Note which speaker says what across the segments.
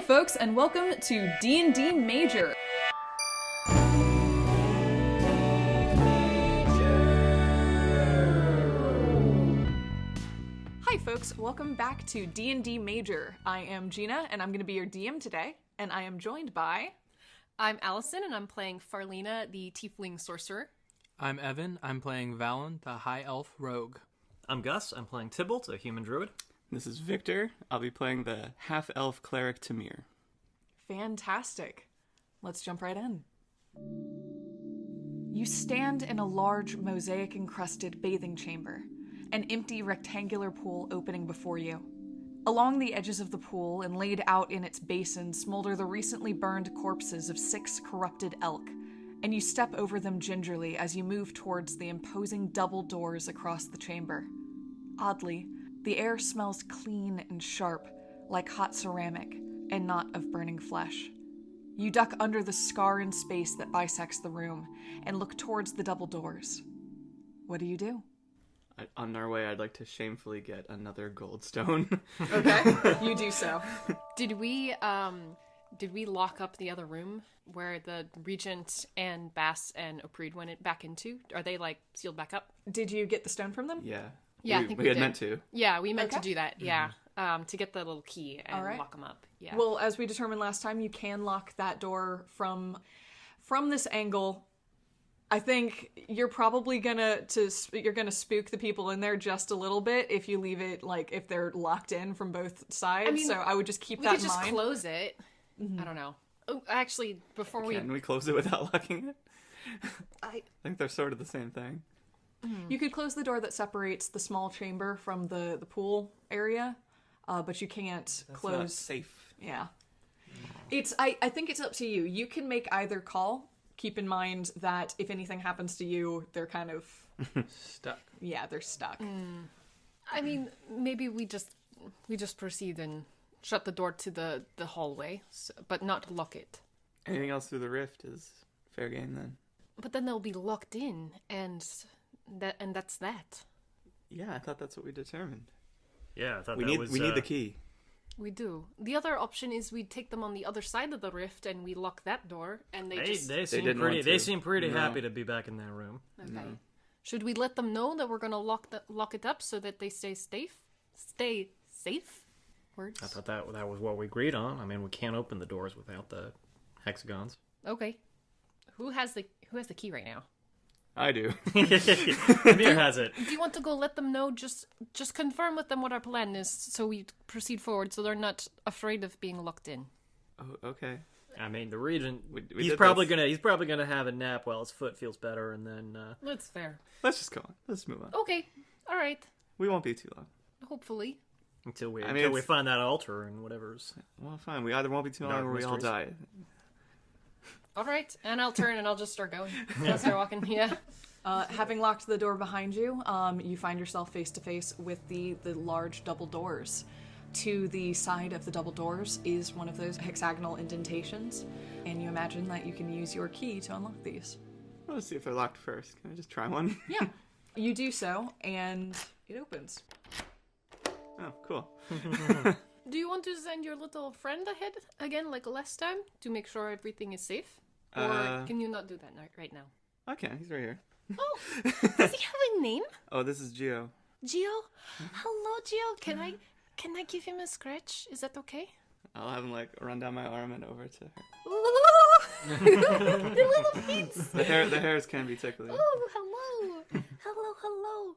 Speaker 1: folks, and welcome to D&D Major. Hi folks, welcome back to D&D Major. I am Gina, and I'm going to be your DM today, and I am joined by...
Speaker 2: I'm Allison, and I'm playing Farlina, the Tiefling Sorcerer.
Speaker 3: I'm Evan, I'm playing Valen, the High Elf Rogue.
Speaker 4: I'm Gus, I'm playing Tybalt, a Human Druid.
Speaker 5: This is Victor. I'll be playing the half-elf cleric Tamhir.
Speaker 1: Fantastic. Let's jump right in. You stand in a large mosaic-encrusted bathing chamber, an empty rectangular pool opening before you. Along the edges of the pool and laid out in its basin smolder the recently burned corpses of 6 corrupted elk, and you step over them gingerly as you move towards the imposing double doors across the chamber. Oddly, the air smells clean and sharp, like hot ceramic, and not of burning flesh. You duck under the scar in space that bisects the room, and look towards the double doors. What do you do?
Speaker 5: On our way, I'd like to shamefully get another gold stone.
Speaker 1: Okay, you do so.
Speaker 2: Did we lock up the other room where the Regent and Bass and Oprid went back into? Are they, sealed back up?
Speaker 1: Did you get the stone from them?
Speaker 5: Yeah.
Speaker 2: Yeah, I think we
Speaker 5: had
Speaker 2: did.
Speaker 5: meant to.
Speaker 2: Yeah, we meant to do that, yeah. To get the little key and
Speaker 1: right.
Speaker 2: lock them up. Yeah.
Speaker 1: Well, as we determined last time, you can lock that door from this angle. I think you're probably gonna spook the people in there just a little bit if you leave it, if they're locked in from both sides. So I would just keep that in mind.
Speaker 2: We could just close it. Mm-hmm. I don't know. Oh, actually,
Speaker 5: Can we close it without locking it? I think they're sort of the same thing.
Speaker 1: You could close the door that separates the small chamber from the pool area, but you can't close.
Speaker 5: Not safe.
Speaker 1: Yeah. I think it's up to you. You can make either call. Keep in mind that if anything happens to you, they're kind of
Speaker 3: Stuck.
Speaker 1: Yeah, they're stuck.
Speaker 2: I mean, maybe we just proceed and shut the door to the hallway, but not lock it.
Speaker 5: Anything else through the rift is fair game then.
Speaker 2: But then they'll be locked in, and that's that.
Speaker 5: Yeah, I thought that's what we determined.
Speaker 4: Yeah, I thought
Speaker 5: we
Speaker 4: that
Speaker 5: need
Speaker 4: was...
Speaker 5: we need the key.
Speaker 2: We do. The other option is we take them on the other side of the rift and we lock that door, and they
Speaker 4: seem pretty happy to be back in that room.
Speaker 2: Okay.
Speaker 5: No.
Speaker 2: Should we let them know that we're gonna lock it up so that they stay safe? Stay safe? Words.
Speaker 4: I thought that was what we agreed on. I mean, we can't open the doors without the hexagons.
Speaker 2: Okay. Who has the key right now?
Speaker 5: I do.
Speaker 4: Tamhir has it.
Speaker 2: Do you want to go let them know? Just confirm with them what our plan is, so we proceed forward, so they're not afraid of being locked in.
Speaker 5: Oh, okay.
Speaker 4: I mean, the Regent.
Speaker 5: We
Speaker 4: he's
Speaker 5: did
Speaker 4: probably
Speaker 5: this.
Speaker 4: gonna have a nap while his foot feels better, and then.
Speaker 2: That's fair.
Speaker 5: Let's just go on. Let's move on.
Speaker 2: Okay. All right.
Speaker 5: We won't be too long.
Speaker 2: Hopefully.
Speaker 4: Until we
Speaker 5: it's-
Speaker 4: find that altar and whatever's.
Speaker 5: Well, fine. We either won't be too long or we all die.
Speaker 2: All right, and I'll turn and I'll just start going. I'll start walking. Yeah.
Speaker 1: Having locked the door behind you, you find yourself face to face with the large double doors. To the side of the double doors is one of those hexagonal indentations, and you imagine that you can use your key to unlock these.
Speaker 5: Let's see if they're locked first. Can I just try one?
Speaker 1: Yeah, you do so, and it opens.
Speaker 5: Oh, cool.
Speaker 2: Do you want to send your little friend ahead again, like last time, to make sure everything is safe? Or can you not do that right now?
Speaker 5: Okay, he's right here.
Speaker 2: Oh, does he have a name?
Speaker 5: Oh, this is Gio.
Speaker 2: Gio? Hello, Gio. Can I give him a scratch? Is that okay?
Speaker 5: I'll have him run down my arm and over to her.
Speaker 2: Ooh, the little feet.
Speaker 5: The hairs can be tickly.
Speaker 2: Oh, hello.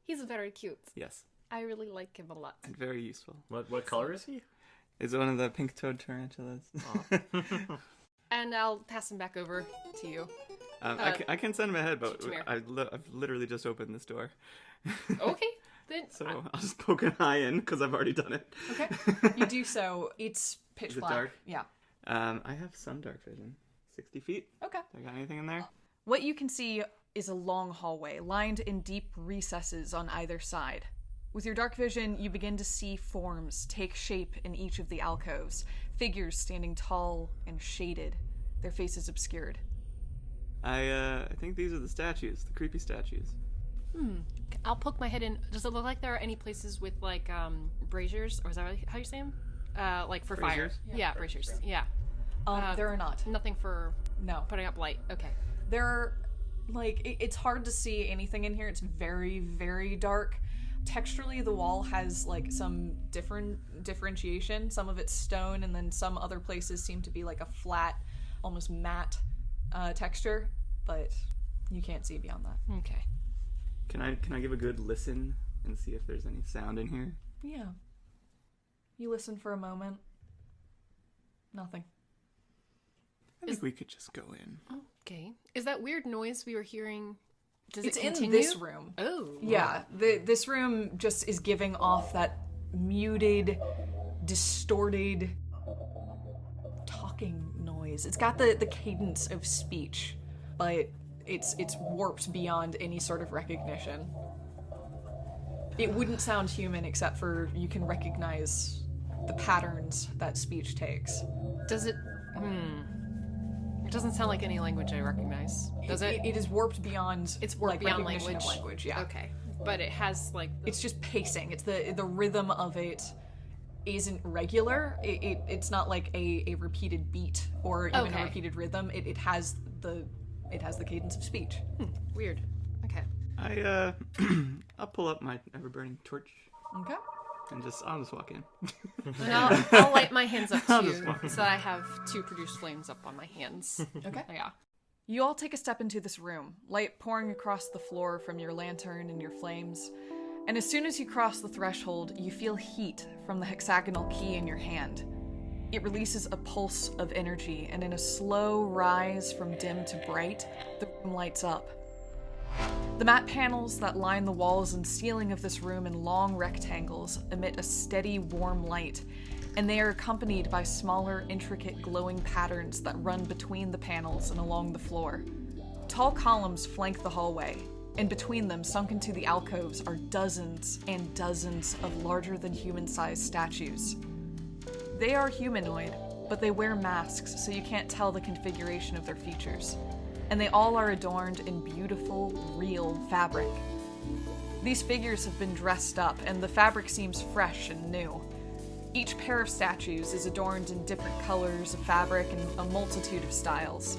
Speaker 2: He's very cute.
Speaker 5: Yes,
Speaker 2: I really like him a lot.
Speaker 5: and very useful.
Speaker 4: What color is he?
Speaker 5: Is one of the pink-toed tarantulas.
Speaker 2: And I'll pass him back over to you.
Speaker 5: I can send him ahead, but
Speaker 2: Tamhir.
Speaker 5: I've literally just opened this door.
Speaker 2: Okay, then.
Speaker 5: So I'll just poke an eye in, because I've already done it.
Speaker 1: Okay, you do so. It's pitch
Speaker 5: Is it
Speaker 1: black.
Speaker 5: dark?
Speaker 1: Yeah.
Speaker 5: I have some dark vision. 60 feet.
Speaker 1: Okay.
Speaker 5: Do I got anything in there?
Speaker 1: What you can see is a long hallway, lined in deep recesses on either side. With your dark vision, you begin to see forms take shape in each of the alcoves, figures standing tall and shaded, their faces obscured.
Speaker 5: I think these are the statues, the creepy statues.
Speaker 2: I'll poke my head in. Does it look like there are any places with braziers, or is that how you say them? like for
Speaker 5: Braziers?
Speaker 2: fire. Yeah, braziers. Yeah.
Speaker 1: There are not.
Speaker 2: Nothing for
Speaker 1: No.
Speaker 2: putting up light. Okay.
Speaker 1: There are, it's hard to see anything in here. It's very, very dark. Texturally, the wall has, some differentiation. Some of it's stone, and then some other places seem to be, a flat, almost matte texture. But you can't see beyond that.
Speaker 2: Okay.
Speaker 5: Can I give a good listen and see if there's any sound in here?
Speaker 1: Yeah. You listen for a moment. Nothing.
Speaker 5: I think we could just go in.
Speaker 2: Okay. Is that weird noise we were hearing? Does
Speaker 1: It's
Speaker 2: it
Speaker 1: in
Speaker 2: continue?
Speaker 1: this room.
Speaker 2: Oh.
Speaker 1: Yeah, this room just is giving off that muted, distorted, talking noise. It's got the cadence of speech, but it's warped beyond any sort of recognition. It wouldn't sound human except for you can recognize the patterns that speech takes.
Speaker 2: Does it? It doesn't sound like any language I recognize. Does it?
Speaker 1: It is warped beyond.
Speaker 2: It's warped beyond
Speaker 1: recognition
Speaker 2: language.
Speaker 1: of language. Yeah.
Speaker 2: Okay. But it has
Speaker 1: It's just pacing. It's the rhythm of it isn't regular. It's not like a repeated beat or even a repeated rhythm. It has the cadence of speech.
Speaker 2: weird. Okay.
Speaker 5: I'll pull up my ever-burning torch
Speaker 1: Okay.
Speaker 5: and I'll just walk in.
Speaker 2: And I'll light my hands up too, so that I have 2 produced flames up on my hands.
Speaker 1: Okay.
Speaker 2: Yeah.
Speaker 1: You all take a step into this room, light pouring across the floor from your lantern and your flames. And as soon as you cross the threshold, you feel heat from the hexagonal key in your hand. It releases a pulse of energy, and in a slow rise from dim to bright, the room lights up. The matte panels that line the walls and ceiling of this room in long rectangles emit a steady, warm light, and they are accompanied by smaller, intricate, glowing patterns that run between the panels and along the floor. Tall columns flank the hallway, and between them, sunk into the alcoves, are dozens and dozens of larger-than-human-sized statues. They are humanoid, but they wear masks, so you can't tell the configuration of their features. And they all are adorned in beautiful, real fabric. These figures have been dressed up, and the fabric seems fresh and new. Each pair of statues is adorned in different colors of fabric and a multitude of styles.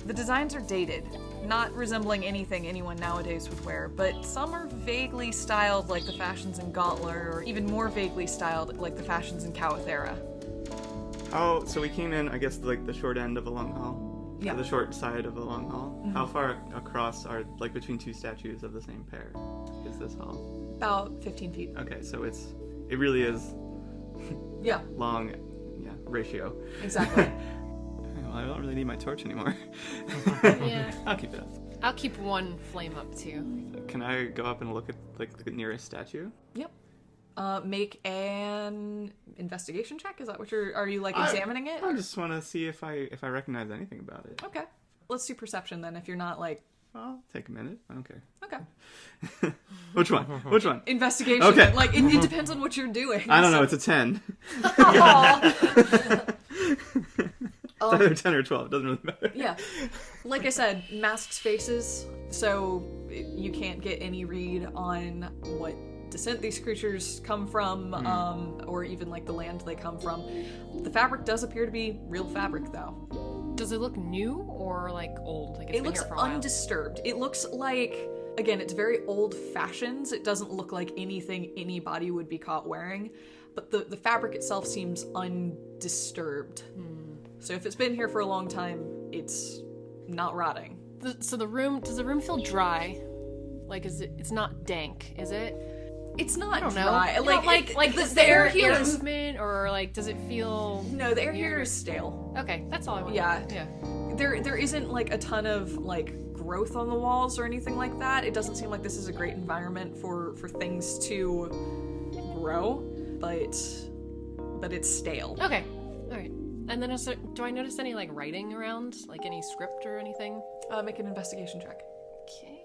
Speaker 1: The designs are dated, not resembling anything anyone nowadays would wear, but some are vaguely styled like the fashions in Gauntler, or even more vaguely styled like the fashions in Cowethera.
Speaker 5: So we came in, I guess, the short end of a long hall?
Speaker 1: Yeah.
Speaker 5: Or the short side of a long hall? Mm-hmm. How far across are, between 2 statues of the same pair is this hall?
Speaker 1: About 15 feet.
Speaker 5: Okay, so it really is
Speaker 1: Yeah.
Speaker 5: long, ratio.
Speaker 1: Exactly.
Speaker 5: Well, I don't really need my torch anymore.
Speaker 2: Yeah.
Speaker 5: I'll keep it up.
Speaker 2: I'll keep 1 flame up too.
Speaker 5: Can I go up and look at, the nearest statue?
Speaker 1: Yep. Make an investigation check? Is that what are you examining it?
Speaker 5: I just want to see if I recognize anything about it.
Speaker 1: Okay. Let's do perception then, if you're not
Speaker 5: Well, take a minute. I don't care.
Speaker 1: Okay.
Speaker 5: Which one?
Speaker 1: Investigation.
Speaker 5: Okay.
Speaker 1: It depends on what you're doing.
Speaker 5: I don't know. It's a 10.
Speaker 1: Aw.
Speaker 5: It's either 10 or 12. It doesn't really matter.
Speaker 1: Yeah. Like I said, masked faces, so you can't get any read on what descent these creatures come from, or even the land they come from. The fabric does appear to be real fabric, though.
Speaker 2: Does it look new or old? It's
Speaker 1: It
Speaker 2: been
Speaker 1: looks
Speaker 2: here for a while?
Speaker 1: undisturbed. It looks again, it's very old fashions. It doesn't look like anything anybody would be caught wearing, but the fabric itself seems undisturbed. So if it's been here for a long time, it's not rotting.
Speaker 2: So does the room feel dry? It's not dank, is it?
Speaker 1: It's not
Speaker 2: I don't
Speaker 1: dry.
Speaker 2: know.
Speaker 1: The
Speaker 2: air
Speaker 1: air here
Speaker 2: air
Speaker 1: is...
Speaker 2: movement, or does it feel?
Speaker 1: No, the air here is stale.
Speaker 2: Okay, that's all I want.
Speaker 1: Yeah.
Speaker 2: Yeah.
Speaker 1: There isn't a ton of growth on the walls or anything like that. It doesn't seem like this is a great environment for things to grow, but it's stale.
Speaker 2: Okay. All right. And then do I notice any writing around, any script or anything?
Speaker 1: Make an investigation check.
Speaker 2: Okay.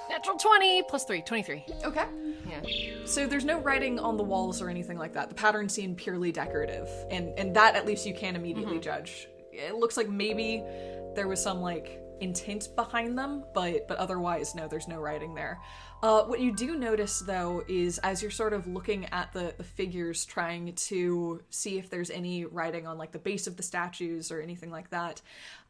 Speaker 2: Natural 20 plus 3, 23.
Speaker 1: Okay.
Speaker 2: Yeah.
Speaker 1: So there's no writing on the walls or anything like that. The patterns seem purely decorative, and that at least you can immediately judge. It looks like maybe there was some intent behind them, but otherwise, no, there's no writing there. What you do notice, though, is as you're sort of looking at the figures, trying to see if there's any writing on, like, the base of the statues or anything like that,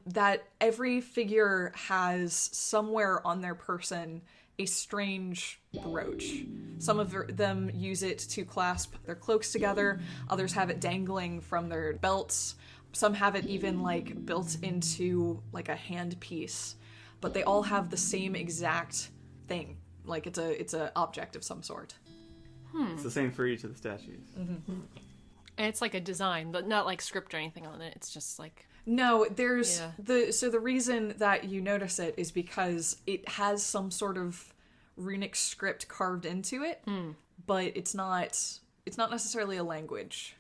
Speaker 1: that every figure has somewhere on their person a strange brooch. Some of them use it to clasp their cloaks together, others have it dangling from their belts, some have it even, like, built into, like, a hand piece, but they all have the same exact thing. Like, it's a object of some sort.
Speaker 5: It's the same for each of the statues.
Speaker 2: And it's like a design, but not like script or anything on it. It's just like...
Speaker 1: No, there's the reason that you notice it is because it has some sort of runic script carved into it, but it's not necessarily a language.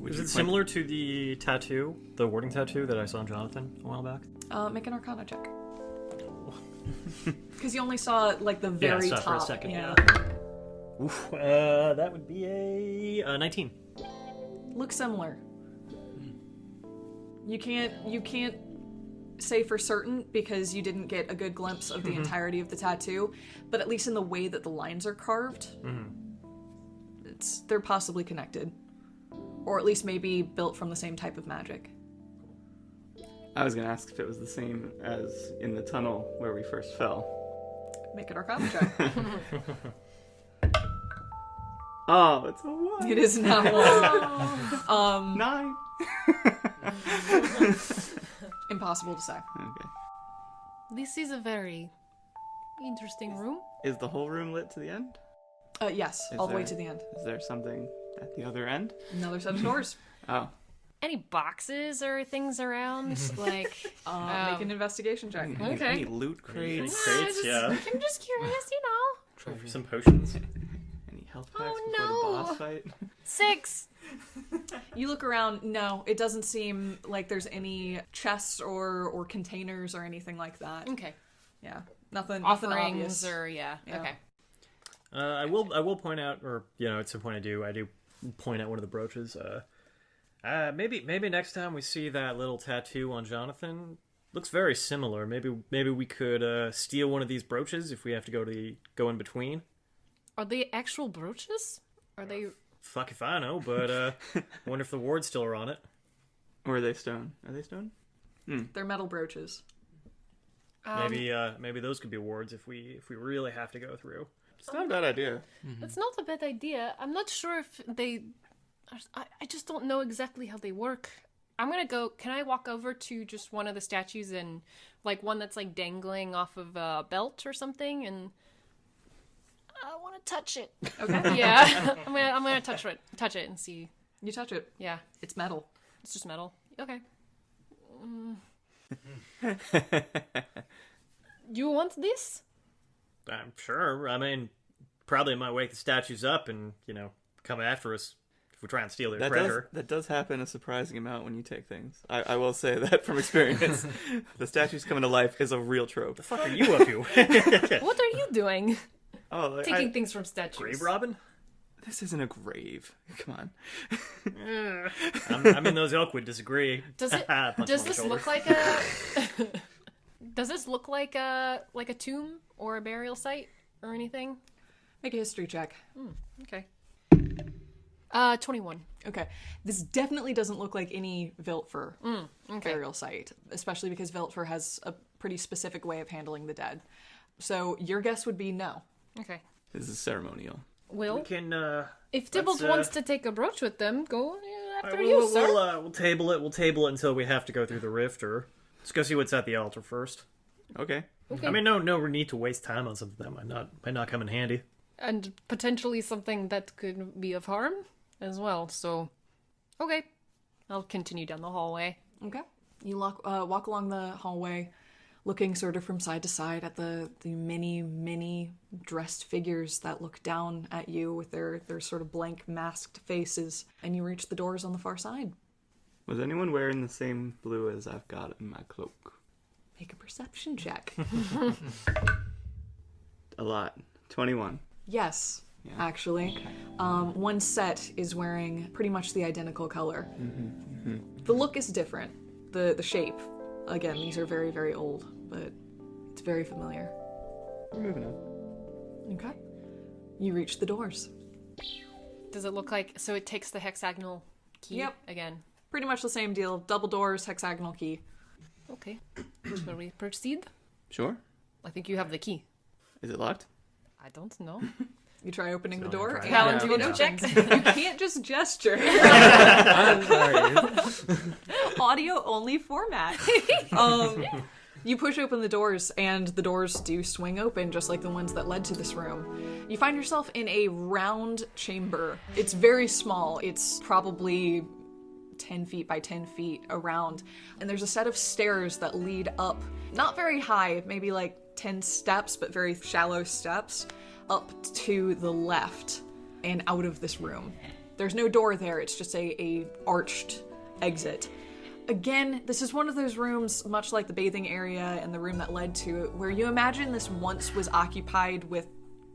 Speaker 4: Is it similar to the tattoo, the warding tattoo that I saw on Jonathan a while back?
Speaker 1: Make an Arcana check. Because you only saw, like, the very
Speaker 4: I saw
Speaker 1: top.
Speaker 4: for a second, yeah. Oof, that would be a 19.
Speaker 1: Looks similar. You can't say for certain because you didn't get a good glimpse of the entirety of the tattoo, but at least in the way that the lines are carved, they're possibly connected. Or at least maybe built from the same type of magic.
Speaker 5: I was going to ask if it was the same as in the tunnel where we first fell.
Speaker 1: Make an Arcana check.
Speaker 5: Oh, it's a 1.
Speaker 1: It is now 1.
Speaker 5: 9.
Speaker 1: Impossible to say.
Speaker 5: Okay.
Speaker 2: This is a very interesting room.
Speaker 5: Is the whole room lit to the end?
Speaker 1: Yes,
Speaker 5: Is
Speaker 1: all the way
Speaker 5: there-
Speaker 1: to the end.
Speaker 5: Is there something at the other end?
Speaker 1: Another set of doors.
Speaker 5: Oh.
Speaker 2: Any boxes or things around? Like,
Speaker 1: Make an investigation check.
Speaker 2: Okay.
Speaker 5: Any loot crates?
Speaker 2: I'm just curious, you know.
Speaker 4: Try for some potions.
Speaker 5: Any health packs
Speaker 2: Oh,
Speaker 5: before
Speaker 2: no.
Speaker 5: the boss fight?
Speaker 2: 6.
Speaker 1: You look around, no, it doesn't seem like there's any chests or containers or anything like that.
Speaker 2: Okay.
Speaker 1: Yeah, nothing
Speaker 2: Offerings
Speaker 1: obvious.
Speaker 2: or yeah. Okay.
Speaker 4: I will point out, or it's a point I do point out one of the brooches. Maybe next time we see that little tattoo on Jonathan, looks very similar. Maybe we could steal one of these brooches if we have to go in between.
Speaker 2: Are they actual brooches? Are they?
Speaker 4: Fuck if I know, but I wonder if the wards still are on it.
Speaker 5: Or are they stone? Are they stone?
Speaker 1: They're metal brooches.
Speaker 4: Maybe those could be wards if we really have to go through.
Speaker 5: It's not a bad idea.
Speaker 2: It's not a bad idea. I'm not sure if they. I just don't know exactly how they work. I'm gonna go. Can I walk over to just one of the statues and like one that's like dangling off of a belt or something, and I want to touch it.
Speaker 1: Okay.
Speaker 2: Yeah, I'm gonna touch it and see.
Speaker 1: You touch it.
Speaker 2: Yeah,
Speaker 1: It's metal.
Speaker 2: it's just metal. Okay. You want this?
Speaker 4: I'm sure. I mean, probably might wake the statues up and come after us if we try and steal their treasure.
Speaker 5: That does happen a surprising amount when you take things. I will say that from experience. The statues coming to life is a real trope.
Speaker 4: The fuck are you up to?
Speaker 2: What are you doing?
Speaker 5: Oh,
Speaker 2: Taking things from statues.
Speaker 4: Grave robbing?
Speaker 5: This isn't a grave. Come on.
Speaker 4: I mean, those elk would disagree.
Speaker 2: Does it?
Speaker 4: Punch him
Speaker 2: Does
Speaker 4: on the
Speaker 2: this
Speaker 4: shoulder.
Speaker 2: look like a? Does this look like a tomb or a burial site or anything?
Speaker 1: Make a history check.
Speaker 2: Okay. 21.
Speaker 1: Okay. This definitely doesn't look like any Viltfur
Speaker 2: Okay.
Speaker 1: burial site, especially because Viltfur has a pretty specific way of handling the dead. So your guess would be no.
Speaker 2: Okay.
Speaker 5: This is ceremonial.
Speaker 2: Will,
Speaker 4: We can.
Speaker 2: if Tybalt
Speaker 4: let's,
Speaker 2: wants to take a brooch with them, go after you, sir.
Speaker 4: We'll table it. We'll table it until we have to go through the rift, or let's go see what's at the altar first.
Speaker 5: Okay.
Speaker 2: Okay.
Speaker 4: I mean, no need to waste time on something that might not come in handy.
Speaker 2: And potentially something that could be of harm as well. So, okay. I'll continue down the hallway.
Speaker 1: Okay. You walk along the hallway, looking sort of from side to side at the many dressed figures that look down at you with their sort of blank masked faces, and you reach the doors on the far side.
Speaker 5: Was anyone wearing the same blue as I've got in my cloak?
Speaker 1: Make a perception check.
Speaker 5: A lot. 21.
Speaker 1: Yes,
Speaker 5: Yeah.
Speaker 1: actually. One set is wearing pretty much the identical color. The look is different. The shape Again, these are very, very old, but it's very familiar.
Speaker 5: We're moving on.
Speaker 1: Okay. You reach the doors.
Speaker 2: Does it look like... So it takes the hexagonal key
Speaker 1: Yep.
Speaker 2: again?
Speaker 1: Pretty much the same deal. Double doors, hexagonal key.
Speaker 2: Okay. Shall we proceed?
Speaker 5: Sure.
Speaker 2: I think you have the key.
Speaker 5: Is it locked?
Speaker 2: I don't know.
Speaker 1: You try opening the door.
Speaker 4: try.
Speaker 1: And
Speaker 2: Valen, do you want to check?
Speaker 1: you can't just gesture.
Speaker 3: I'm sorry.
Speaker 1: Audio only format. You push open the doors, and the doors do swing open, just like the ones that led to this room. You find yourself in a round chamber. It's very small. It's probably 10 feet by 10 feet around. And there's a set of stairs that lead up, not very high, maybe like 10 steps, but very shallow steps, up to the left and out of this room. There's no door there. It's just a arched exit. Again, this is one of those rooms, much like the bathing area and the room that led to it, where you imagine this once was occupied with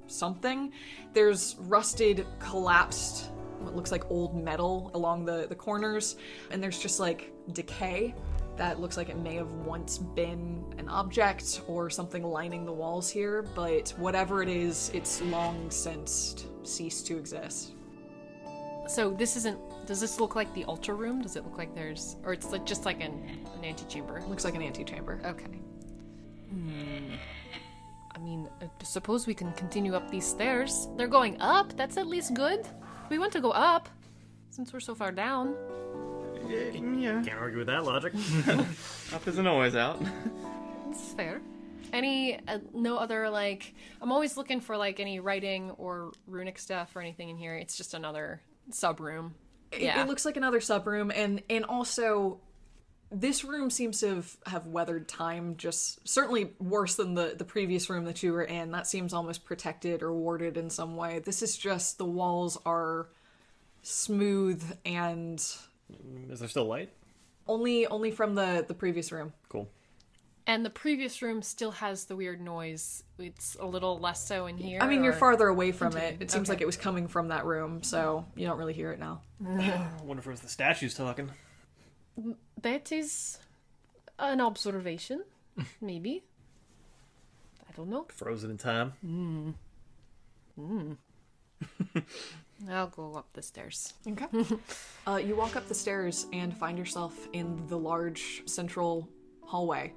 Speaker 1: something. There's rusted, collapsed, what looks like old metal along the corners, and there's just like decay that looks like it may have once been an object or something lining the walls here, but whatever it is, it's long since ceased to exist.
Speaker 2: So this isn't... Does this look like the altar room? Does it look like there's... Or it's like just like an antechamber?
Speaker 1: Looks like an antechamber.
Speaker 2: Okay. I mean, I suppose we can continue up these stairs. They're going up. That's at least good. We want to go up, since we're so far down.
Speaker 5: Yeah.
Speaker 4: Can't argue with that logic.
Speaker 5: Up isn't always out.
Speaker 2: It's fair. Any... no other, like... I'm always looking for, like, any writing or runic stuff or anything in here. It's just another sub-room. Yeah.
Speaker 1: It looks like another sub-room, and also... This room seems to have weathered time, just certainly worse than the previous room that you were in. That seems almost protected or warded in some way. This is just, the walls are smooth and...
Speaker 4: Is there still light?
Speaker 1: Only from the previous room.
Speaker 4: Cool.
Speaker 2: And the previous room still has the weird noise. It's a little less so in here.
Speaker 1: I mean, you're
Speaker 2: or-
Speaker 1: farther away from it. It seems
Speaker 2: Okay.
Speaker 1: like it was coming from that room, so you don't really hear it now.
Speaker 4: I wonder if it was the statues talking.
Speaker 2: That is an observation, maybe. I don't know.
Speaker 4: Frozen in time.
Speaker 2: I'll go up the stairs.
Speaker 1: Okay. You walk up the stairs and find yourself in the large central hallway.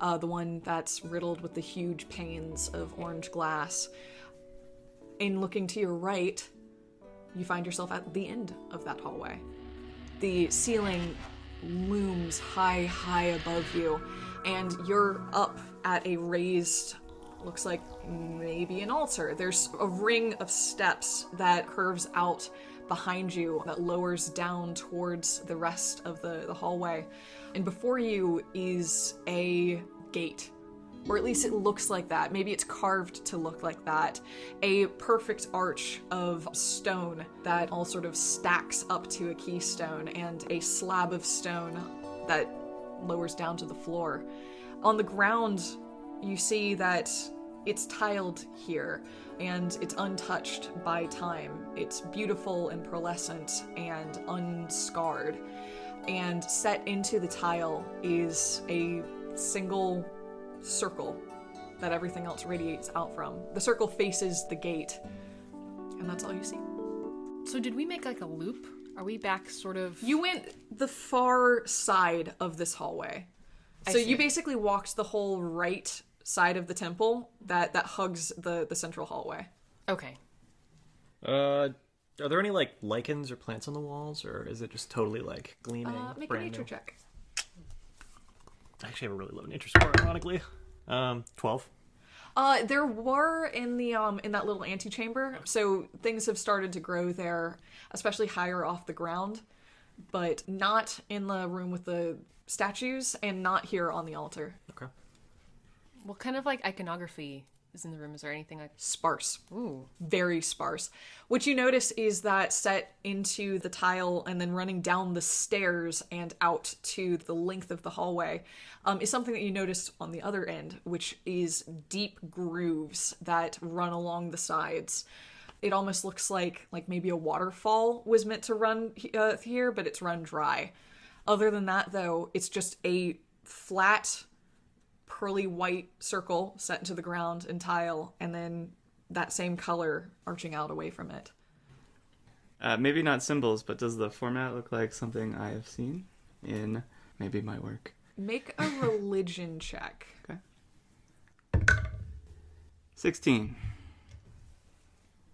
Speaker 1: The one that's riddled with the huge panes of orange glass. And looking to your right, you find yourself at the end of that hallway. The ceiling looms high above you, and you're up at a raised, looks like maybe an altar. There's a ring of steps that curves out behind you that lowers down towards the rest of the hallway. And before you is a gate. Or at least it looks like that. Maybe it's carved to look like that. A perfect arch of stone that all sort of stacks up to a keystone, and a slab of stone that lowers down to the floor. On the ground, you see that it's tiled here, and it's untouched by time. It's beautiful and pearlescent and unscarred. And set into the tile is a single circle that everything else radiates out from. The circle faces the gate, and that's all you see.
Speaker 2: So did we make like a loop? Are we back sort of...
Speaker 1: You went the far side of this hallway.
Speaker 2: I
Speaker 1: So
Speaker 2: see.
Speaker 1: you basically walked the whole right side of the temple that hugs the central hallway.
Speaker 2: Okay.
Speaker 4: Are there any, like, lichens or plants on the walls, or is it just totally, like, gleaming,
Speaker 1: Make a
Speaker 4: brand
Speaker 1: nature
Speaker 4: new?
Speaker 1: check.
Speaker 4: I actually have a really low nature score, ironically. 12.
Speaker 1: There were in that little antechamber, so things have started to grow there, especially higher off the ground, but not in the room with the statues, and not here on the altar.
Speaker 4: Okay.
Speaker 2: What kind of like iconography is in the room? Is there anything like...
Speaker 1: Sparse.
Speaker 2: Ooh.
Speaker 1: Very sparse. What you notice is that set into the tile and then running down the stairs and out to the length of the hallway is something that you notice on the other end, which is deep grooves that run along the sides. It almost looks like maybe a waterfall was meant to run here, but it's run dry. Other than that, though, it's just a flat, pearly white circle set into the ground in tile, and then that same color arching out away from it.
Speaker 5: Maybe not symbols, but does the format look like something I have seen in maybe my work?
Speaker 1: Make a religion check.
Speaker 5: Okay. 16.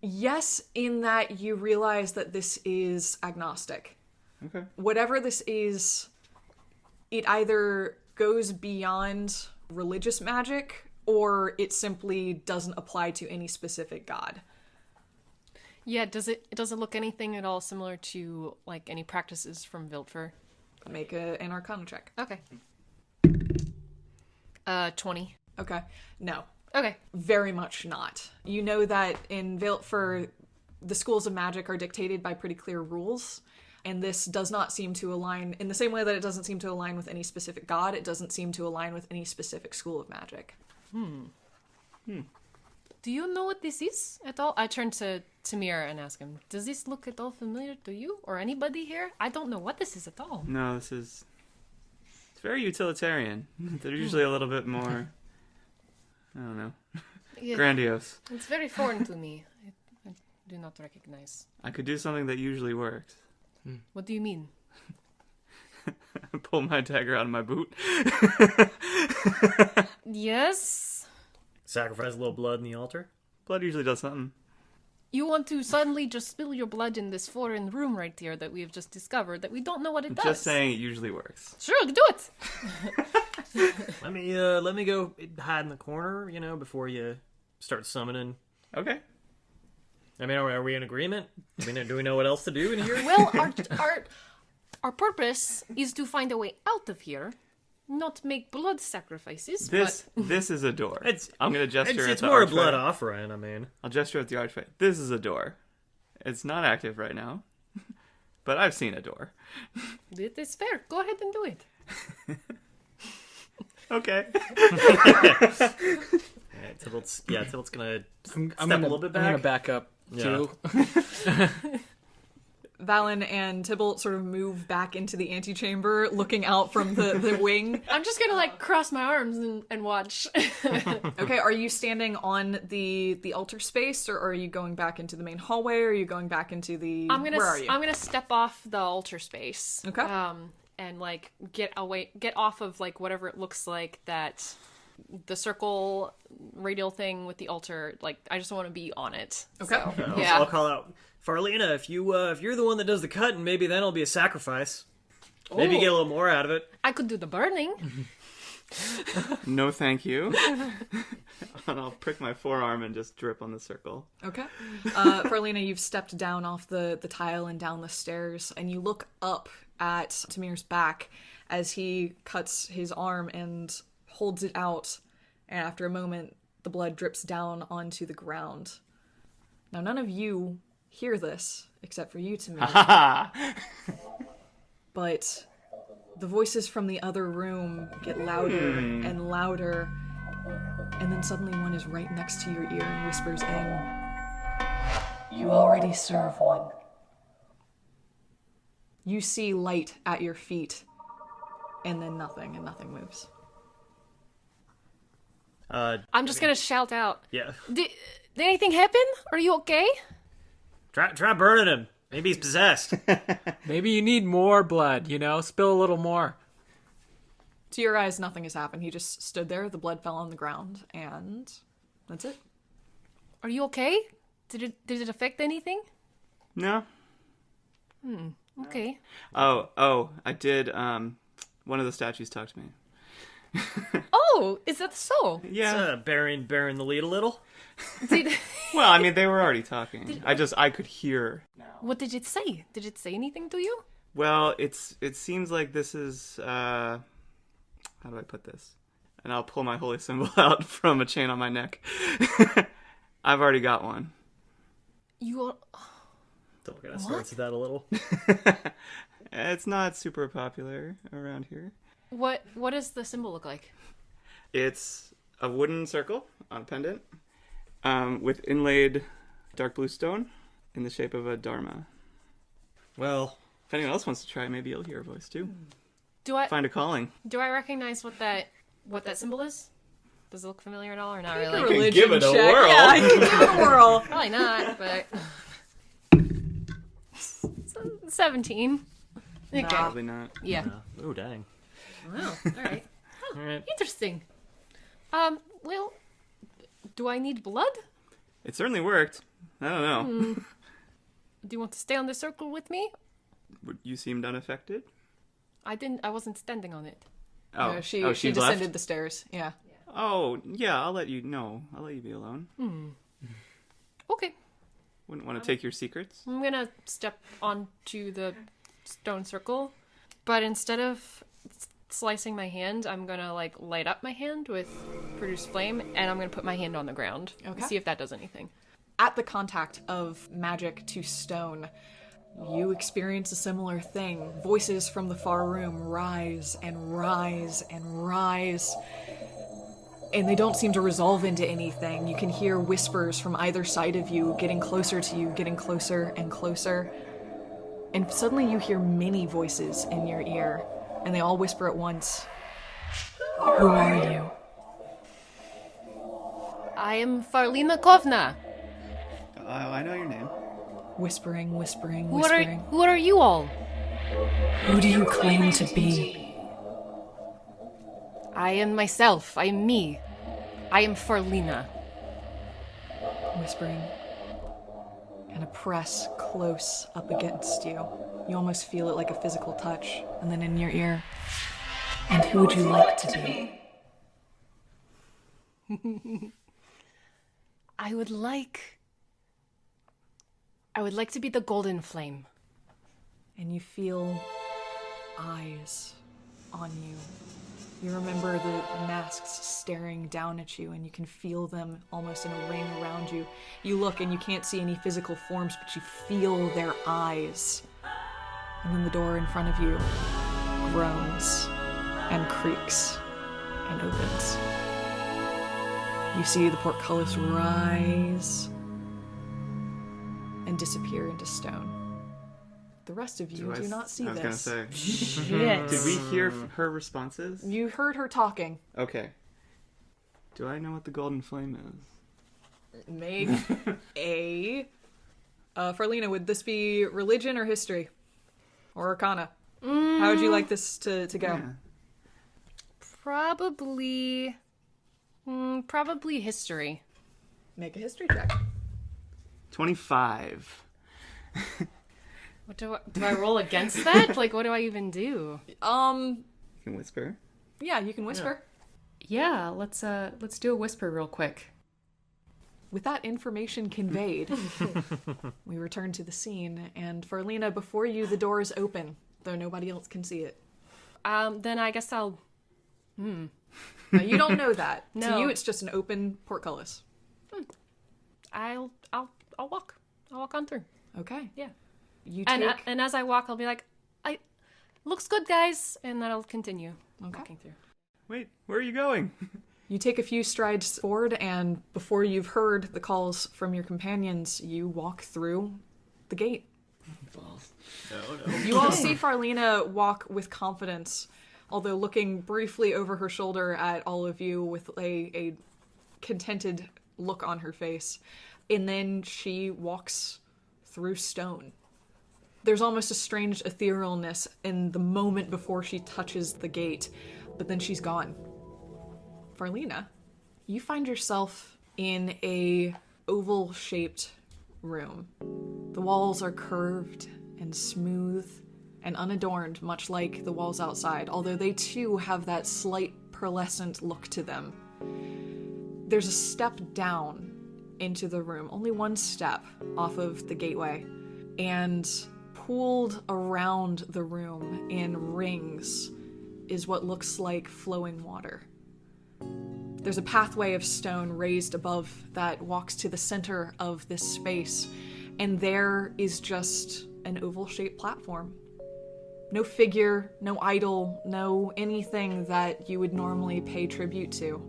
Speaker 1: Yes, in that you realize that this is agnostic.
Speaker 5: Okay.
Speaker 1: Whatever this is, it either goes beyond religious magic or it simply doesn't apply to any specific god.
Speaker 2: Yeah, does it look anything at all similar to like any practices from Viltfur?
Speaker 1: Make an Arcana check.
Speaker 2: Okay. 20.
Speaker 1: Okay. No.
Speaker 2: Okay.
Speaker 1: Very much not. You know that in Viltfur, the schools of magic are dictated by pretty clear rules, and this does not seem to align, in the same way that it doesn't seem to align with any specific god, it doesn't seem to align with any specific school of magic.
Speaker 2: Do you know what this is at all? I turn to Tamhir and ask him, does this look at all familiar to you or anybody here? I don't know what this is at all.
Speaker 5: No, it's very utilitarian. They're usually a little bit more, I don't know,
Speaker 2: Yeah,
Speaker 5: grandiose.
Speaker 2: it's very foreign to me. I do not recognize.
Speaker 5: I could do something that usually works.
Speaker 2: What do you mean?
Speaker 5: Pull my dagger out of my boot.
Speaker 2: Yes?
Speaker 4: Sacrifice a little blood in the altar.
Speaker 5: Blood usually does something.
Speaker 2: You want to suddenly just spill your blood in this foreign room right here that we have just discovered that we don't know what it does.
Speaker 5: Just saying it usually works.
Speaker 2: Sure, do it.
Speaker 4: Let me go hide in the corner, before you start summoning.
Speaker 5: Okay.
Speaker 4: I mean, are we in agreement? Do we know what else to do in here?
Speaker 2: Well, our purpose is to find a way out of here, not make blood sacrifices.
Speaker 5: This is a door. I'm gonna gesture at
Speaker 4: It's
Speaker 5: the
Speaker 4: more a
Speaker 5: archway.
Speaker 4: blood offering. I mean,
Speaker 5: I'll gesture at the archway. This is a door. It's not active right now, but I've seen a door.
Speaker 2: It is fair. Go ahead and do it.
Speaker 5: Okay.
Speaker 4: Tybalt's gonna
Speaker 3: I'm
Speaker 4: step
Speaker 3: gonna,
Speaker 4: a little bit
Speaker 3: I'm gonna
Speaker 4: back.
Speaker 3: back up
Speaker 4: Yeah.
Speaker 3: too.
Speaker 1: Valen and Tybalt sort of move back into the antechamber, looking out from the wing.
Speaker 2: I'm just gonna cross my arms and watch.
Speaker 1: Okay, are you standing on the altar space, or are you going back into the main hallway, or are you going back into the... Where are you?
Speaker 2: I'm gonna step off the altar space.
Speaker 1: Okay.
Speaker 2: And get off of whatever it looks like that the circle radial thing with the altar. I just want to be on it.
Speaker 1: Okay.
Speaker 2: So,
Speaker 4: I'll call out Farlina if you're the one that does the cutting. Maybe then it'll be a sacrifice. Maybe you get a little more out of it.
Speaker 2: I could do the burning.
Speaker 5: No, thank you. And I'll prick my forearm and just drip on the circle.
Speaker 1: Okay. Farlina, you've stepped down off the tile and down the stairs, and you look up at Tamhir's back as he cuts his arm and holds it out, and after a moment, the blood drips down onto the ground. Now, none of you hear this, except for you, Tamhir. But the voices from the other room get louder and louder, and then suddenly one is right next to your ear and whispers in, "You already serve one." You see light at your feet, and then nothing, and nothing moves.
Speaker 2: I'm just gonna shout out.
Speaker 4: Yeah.
Speaker 2: Did anything happen? Are you okay?
Speaker 4: Try burning him. Maybe he's possessed.
Speaker 3: Maybe you need more blood, Spill a little more.
Speaker 1: To your eyes, nothing has happened. He just stood there, the blood fell on the ground, and that's it.
Speaker 2: Are you okay? Did it affect anything?
Speaker 5: No.
Speaker 2: Okay.
Speaker 5: Oh, I did. One of the statues talked to me.
Speaker 2: Oh, is that so?
Speaker 5: Yeah.
Speaker 4: Bearing the lead a little.
Speaker 2: Did
Speaker 5: Well, I mean, they were already talking. I could hear.
Speaker 2: what did it say? Did it say anything to you?
Speaker 5: Well, it seems like this is, how do I put this? And I'll pull my holy symbol out from a chain on my neck. I've already got one.
Speaker 2: You are...
Speaker 4: Don't get us started to that a little.
Speaker 5: It's not super popular around here.
Speaker 2: What does the symbol look like?
Speaker 5: It's a wooden circle on a pendant with inlaid dark blue stone in the shape of a dharma.
Speaker 4: Well,
Speaker 5: If anyone else wants to try, maybe you'll hear a voice too. find a calling.
Speaker 2: Do I recognize what that symbol is? Does it look familiar at all, or not really?
Speaker 5: You can give it a whirl.
Speaker 1: Yeah, I can give it a whirl.
Speaker 2: Probably not, but 17. Okay.
Speaker 5: Probably not.
Speaker 2: Yeah.
Speaker 4: Oh, dang.
Speaker 2: Wow. All right.
Speaker 4: All right.
Speaker 2: Interesting. Well, do I need blood?
Speaker 5: It certainly worked. I don't know.
Speaker 2: Do you want to stay on the circle with me?
Speaker 5: You seemed unaffected.
Speaker 2: I wasn't standing on it.
Speaker 5: Oh,
Speaker 1: She
Speaker 5: she
Speaker 1: descended
Speaker 5: left?
Speaker 1: the stairs. Yeah.
Speaker 5: Oh, yeah, I'll let you be alone.
Speaker 2: Okay.
Speaker 5: Wouldn't want to take your secrets.
Speaker 2: I'm gonna step onto the stone circle, but instead of slicing my hand, I'm gonna like light up my hand with produce flame, and I'm gonna put my hand on the ground and
Speaker 1: Okay.
Speaker 2: see if that does anything.
Speaker 1: At the contact of magic to stone, you experience a similar thing. Voices from the far room rise and rise and rise. And they don't seem to resolve into anything. You can hear whispers from either side of you, getting closer to you, getting closer and closer. And suddenly you hear many voices in your ear, and they all whisper at once. Who are you?
Speaker 2: I am Farlina Kovna.
Speaker 5: I know your name.
Speaker 1: Whispering, whispering,
Speaker 2: Who
Speaker 1: whispering.
Speaker 2: are you all?
Speaker 1: Who do you claim to be?
Speaker 2: I am myself. I am me. I am Farlina.
Speaker 1: Whispering. And a press close up against you. You almost feel it like a physical touch. And then in your ear. And who would you like to be?
Speaker 2: I would like to be the golden flame.
Speaker 1: And you feel eyes on you. You remember the masks staring down at you, and you can feel them almost in a ring around you. You look and you can't see any physical forms, but you feel their eyes. And then the door in front of you groans and creaks and opens. You see the portcullis rise and disappear into stone. The rest of you do not see
Speaker 5: I was
Speaker 1: this.
Speaker 5: gonna say.
Speaker 2: Shit.
Speaker 5: Did we hear her responses?
Speaker 1: You heard her talking.
Speaker 5: Okay. Do I know what the golden flame is?
Speaker 1: Make a... Farlina, would this be religion or history? Or arcana? How would you like this to go?
Speaker 5: Yeah.
Speaker 2: Probably history.
Speaker 1: Make a history check.
Speaker 5: 25.
Speaker 2: What do I roll against that? Like, what do I even do?
Speaker 5: You can whisper.
Speaker 1: Yeah, you can whisper.
Speaker 2: Yeah, let's do a whisper real quick.
Speaker 1: With that information conveyed, we return to the scene, and Farlina, before you, the door is open, though nobody else can see it.
Speaker 2: Then I guess I'll.
Speaker 1: Now, you don't know that.
Speaker 2: No.
Speaker 1: To you, it's just an open portcullis.
Speaker 2: I'll walk. I'll walk on through.
Speaker 1: Okay.
Speaker 2: Yeah.
Speaker 1: You take...
Speaker 2: And as I walk, I'll be like, looks good, guys, and then I'll continue walking through.
Speaker 5: Wait, where are you going?
Speaker 1: You take a few strides forward, and before you've heard the calls from your companions, you walk through the gate.
Speaker 5: No.
Speaker 1: You all see Farlina walk with confidence, although looking briefly over her shoulder at all of you with a contented look on her face. And then she walks through stone. There's almost a strange etherealness in the moment before she touches the gate, but then she's gone. Farlina, you find yourself in a oval-shaped room. The walls are curved and smooth and unadorned, much like the walls outside, although they too have that slight pearlescent look to them. There's a step down into the room, only one step off of the gateway, and pooled around the room in rings is what looks like flowing water. There's a pathway of stone raised above that walks to the center of this space, and there is just an oval-shaped platform. No figure, no idol, no anything that you would normally pay tribute to.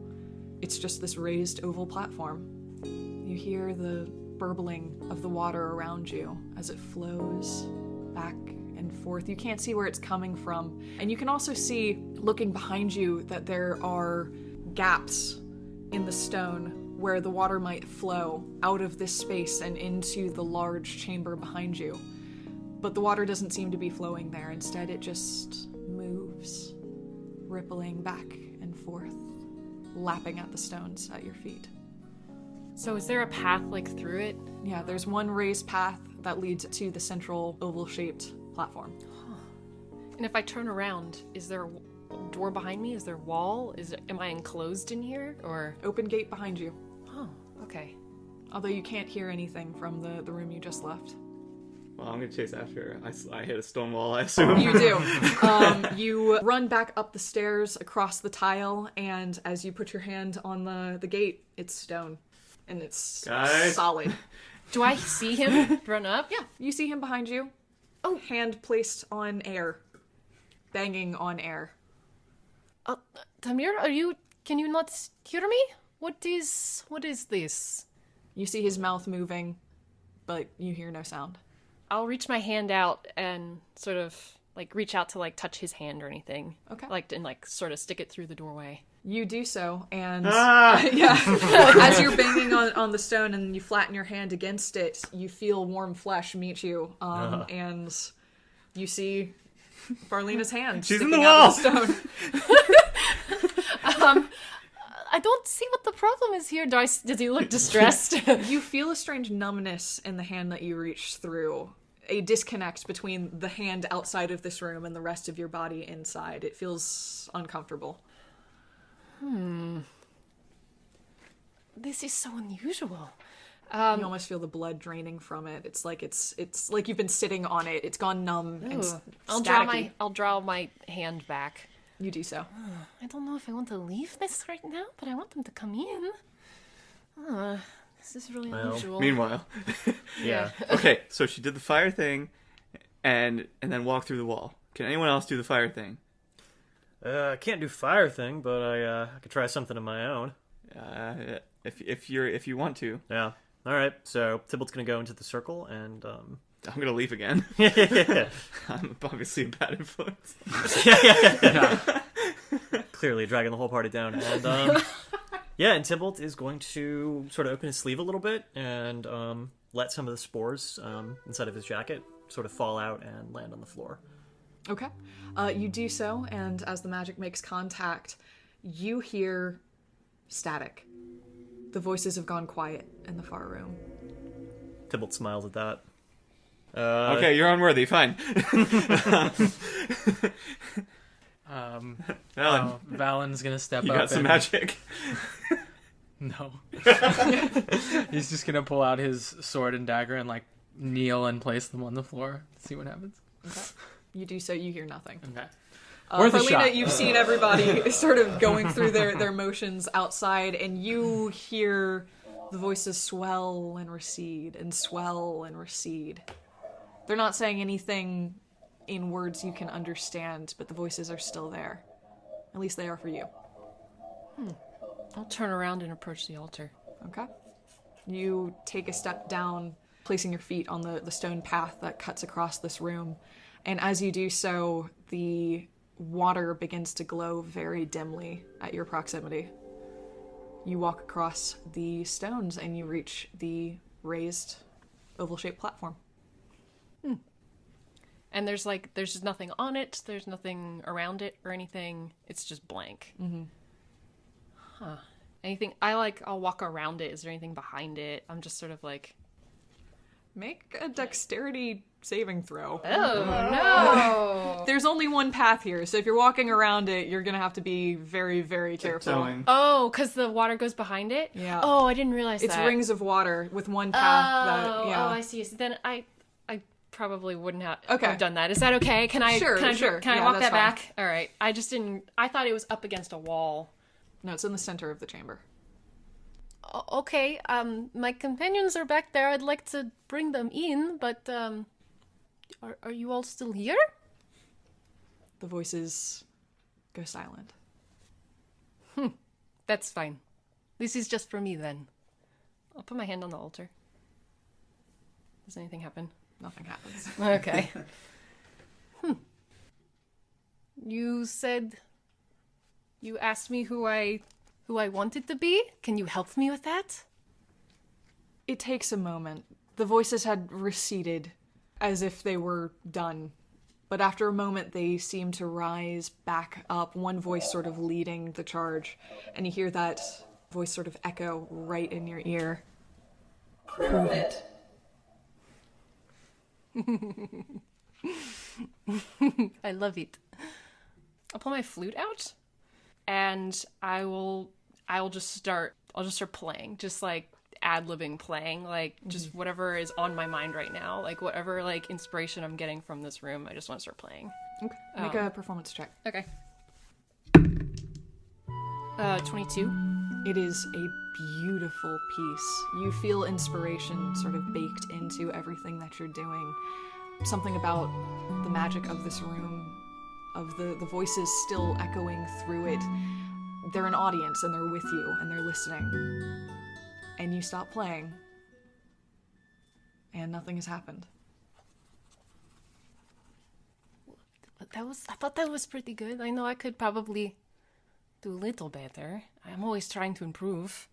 Speaker 1: It's just this raised oval platform. You hear the burbling of the water around you as it flows back and forth. You can't see where it's coming from. And you can also see, looking behind you, that there are gaps in the stone where the water might flow out of this space and into the large chamber behind you. But the water doesn't seem to be flowing there. Instead, it just moves, rippling back and forth, lapping at the stones at your feet.
Speaker 2: So is there a path, like, through it?
Speaker 1: Yeah, there's one raised path that leads to the central oval-shaped platform.
Speaker 2: And if I turn around, is there a door behind me? Is there a wall? Am I enclosed in here, or...?
Speaker 1: Open gate behind you.
Speaker 2: Oh, okay.
Speaker 1: Although you can't hear anything from the room you just left.
Speaker 5: Well, I'm gonna chase after her. I hit a stone wall, I assume.
Speaker 1: You do. You run back up the stairs across the tile, and as you put your hand on the gate, it's stone. And it's
Speaker 5: Guys.
Speaker 1: solid.
Speaker 2: Do I see him run up?
Speaker 1: Yeah, you see him behind you. Oh, hand placed on air. Banging on air.
Speaker 2: Tamhir, can you not hear me? What is this?
Speaker 1: You see his mouth moving, but you hear no sound.
Speaker 2: I'll reach my hand out and sort of, like, reach out to, like, touch his hand or anything.
Speaker 1: Okay.
Speaker 2: And sort of stick it through the doorway.
Speaker 1: You do so, and
Speaker 5: Ah!
Speaker 1: as you're banging on the stone and you flatten your hand against it, you feel warm flesh meet you, and you see Farlina's hand
Speaker 5: She's in
Speaker 1: sticking
Speaker 5: the
Speaker 1: out
Speaker 5: wall!
Speaker 1: of the stone.
Speaker 2: I don't see what the problem is here. Does he look distressed?
Speaker 1: You feel a strange numbness in the hand that you reach through. A disconnect between the hand outside of this room and the rest of your body inside. It feels uncomfortable.
Speaker 2: This is so unusual.
Speaker 1: You almost feel the blood draining from it. It's like you've been sitting on it. It's gone numb and staticky.
Speaker 2: I'll draw my hand back.
Speaker 1: You do so.
Speaker 2: I don't know if I want to leave this right now, but I want them to come in. This is really unusual.
Speaker 5: Meanwhile.
Speaker 2: Yeah.
Speaker 5: Okay, so she did the fire thing and then walked through the wall. Can anyone else do the fire thing?
Speaker 4: I can't do fire thing, but I could try something of my own.
Speaker 5: If you want to.
Speaker 4: Yeah. All right. So Tybalt's gonna go into the circle, and
Speaker 5: I'm gonna leave again.
Speaker 4: yeah.
Speaker 5: I'm obviously a bad influence.
Speaker 4: Clearly dragging the whole party down, and and Tybalt is going to sort of open his sleeve a little bit and let some of the spores inside of his jacket sort of fall out and land on the floor.
Speaker 1: Okay. You do so, and as the magic makes contact, you hear static. The voices have gone quiet in the far room.
Speaker 4: Tybalt smiles at that.
Speaker 5: Okay, you're unworthy. Fine.
Speaker 3: Valen's gonna step
Speaker 5: You
Speaker 3: up.
Speaker 5: got some
Speaker 3: and...
Speaker 5: magic.
Speaker 3: No. He's just gonna pull out his sword and dagger and like kneel and place them on the floor. See what happens.
Speaker 1: Okay. You do so, you hear nothing.
Speaker 3: Okay. Worth a
Speaker 1: Farlina,
Speaker 3: shot.
Speaker 1: you've seen everybody sort of going through their motions outside, and you hear the voices swell and recede and swell and recede. They're not saying anything in words you can understand, but the voices are still there. At least they are for you.
Speaker 2: I'll turn around and approach the altar.
Speaker 1: Okay. You take a step down, placing your feet on the stone path that cuts across this room. And as you do so, the water begins to glow very dimly at your proximity. You walk across the stones and you reach the raised oval-shaped platform.
Speaker 2: And there's just nothing on it. There's nothing around it or anything. It's just blank.
Speaker 1: Mm-hmm.
Speaker 2: Huh. I'll walk around it. Is there anything behind it? I'm just sort of like...
Speaker 1: Make a dexterity saving throw.
Speaker 2: Oh, no!
Speaker 1: There's only one path here, so if you're walking around it, you're gonna have to be very, very careful.
Speaker 5: Tiptoeing.
Speaker 2: Oh, because the water goes behind it?
Speaker 1: Yeah.
Speaker 2: Oh, I didn't realize
Speaker 1: It's
Speaker 2: that.
Speaker 1: rings of water with one path
Speaker 2: Oh,
Speaker 1: that, yeah.
Speaker 2: I see. So then I probably wouldn't have
Speaker 1: Okay.
Speaker 2: done that. Is that okay? Can I
Speaker 1: Sure.
Speaker 2: Can I
Speaker 1: Yeah,
Speaker 2: walk
Speaker 1: that's
Speaker 2: that
Speaker 1: fine.
Speaker 2: back? All right. I just didn't. I thought it was up against a wall.
Speaker 1: No, it's in the center of the chamber.
Speaker 2: Okay. My companions are back there. I'd like to bring them in, but are you all still here?
Speaker 1: The voices go silent.
Speaker 2: That's fine. This is just for me then. I'll put my hand on the altar. Does anything happen?
Speaker 1: Nothing happens.
Speaker 2: Okay. you said you asked me who I wanted to be. Can you help me with that?
Speaker 1: It takes a moment. The voices had receded, as if they were done. But after a moment, they seem to rise back up, one voice sort of leading the charge. And you hear that voice sort of echo right in your ear. Prove it.
Speaker 2: I love it. I'll pull my flute out, and I'll just start playing, just like ad-libbing playing, like just whatever is on my mind right now, like whatever like inspiration I'm getting from this room, I just want to start playing.
Speaker 1: Okay. Make a performance check.
Speaker 2: Okay. 22.
Speaker 1: It is a beautiful piece. You feel inspiration sort of baked into everything that you're doing. Something about the magic of this room, of the voices still echoing through it. They're an audience and they're with you and they're listening. And you stop playing. And nothing has happened.
Speaker 2: But I thought that was pretty good. I know I could probably do a little better. I'm always trying to improve.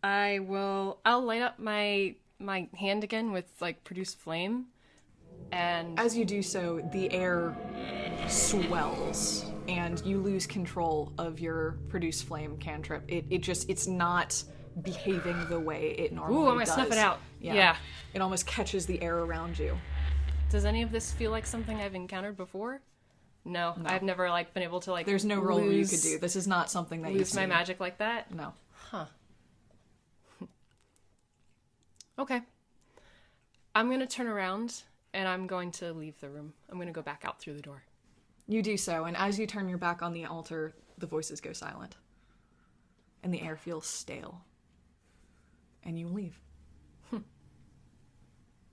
Speaker 2: I'll light up my hand again with like produce flame, and
Speaker 1: as you do so, the air swells and you lose control of your produce flame cantrip. It's not behaving the way it normally does.
Speaker 2: Ooh, I'm gonna snuff it out. Yeah.
Speaker 1: It almost catches the air around you.
Speaker 2: Does any of this feel like something I've encountered before? No. I've never like been able to like.
Speaker 1: There's no roll you could do. This is not something that you
Speaker 2: lose my magic like that.
Speaker 1: No.
Speaker 2: Huh. Okay. I'm gonna turn around and I'm going to leave the room. I'm gonna go back out through the door.
Speaker 1: You do so, and as you turn your back on the altar, the voices go silent. And the air feels stale. And you leave.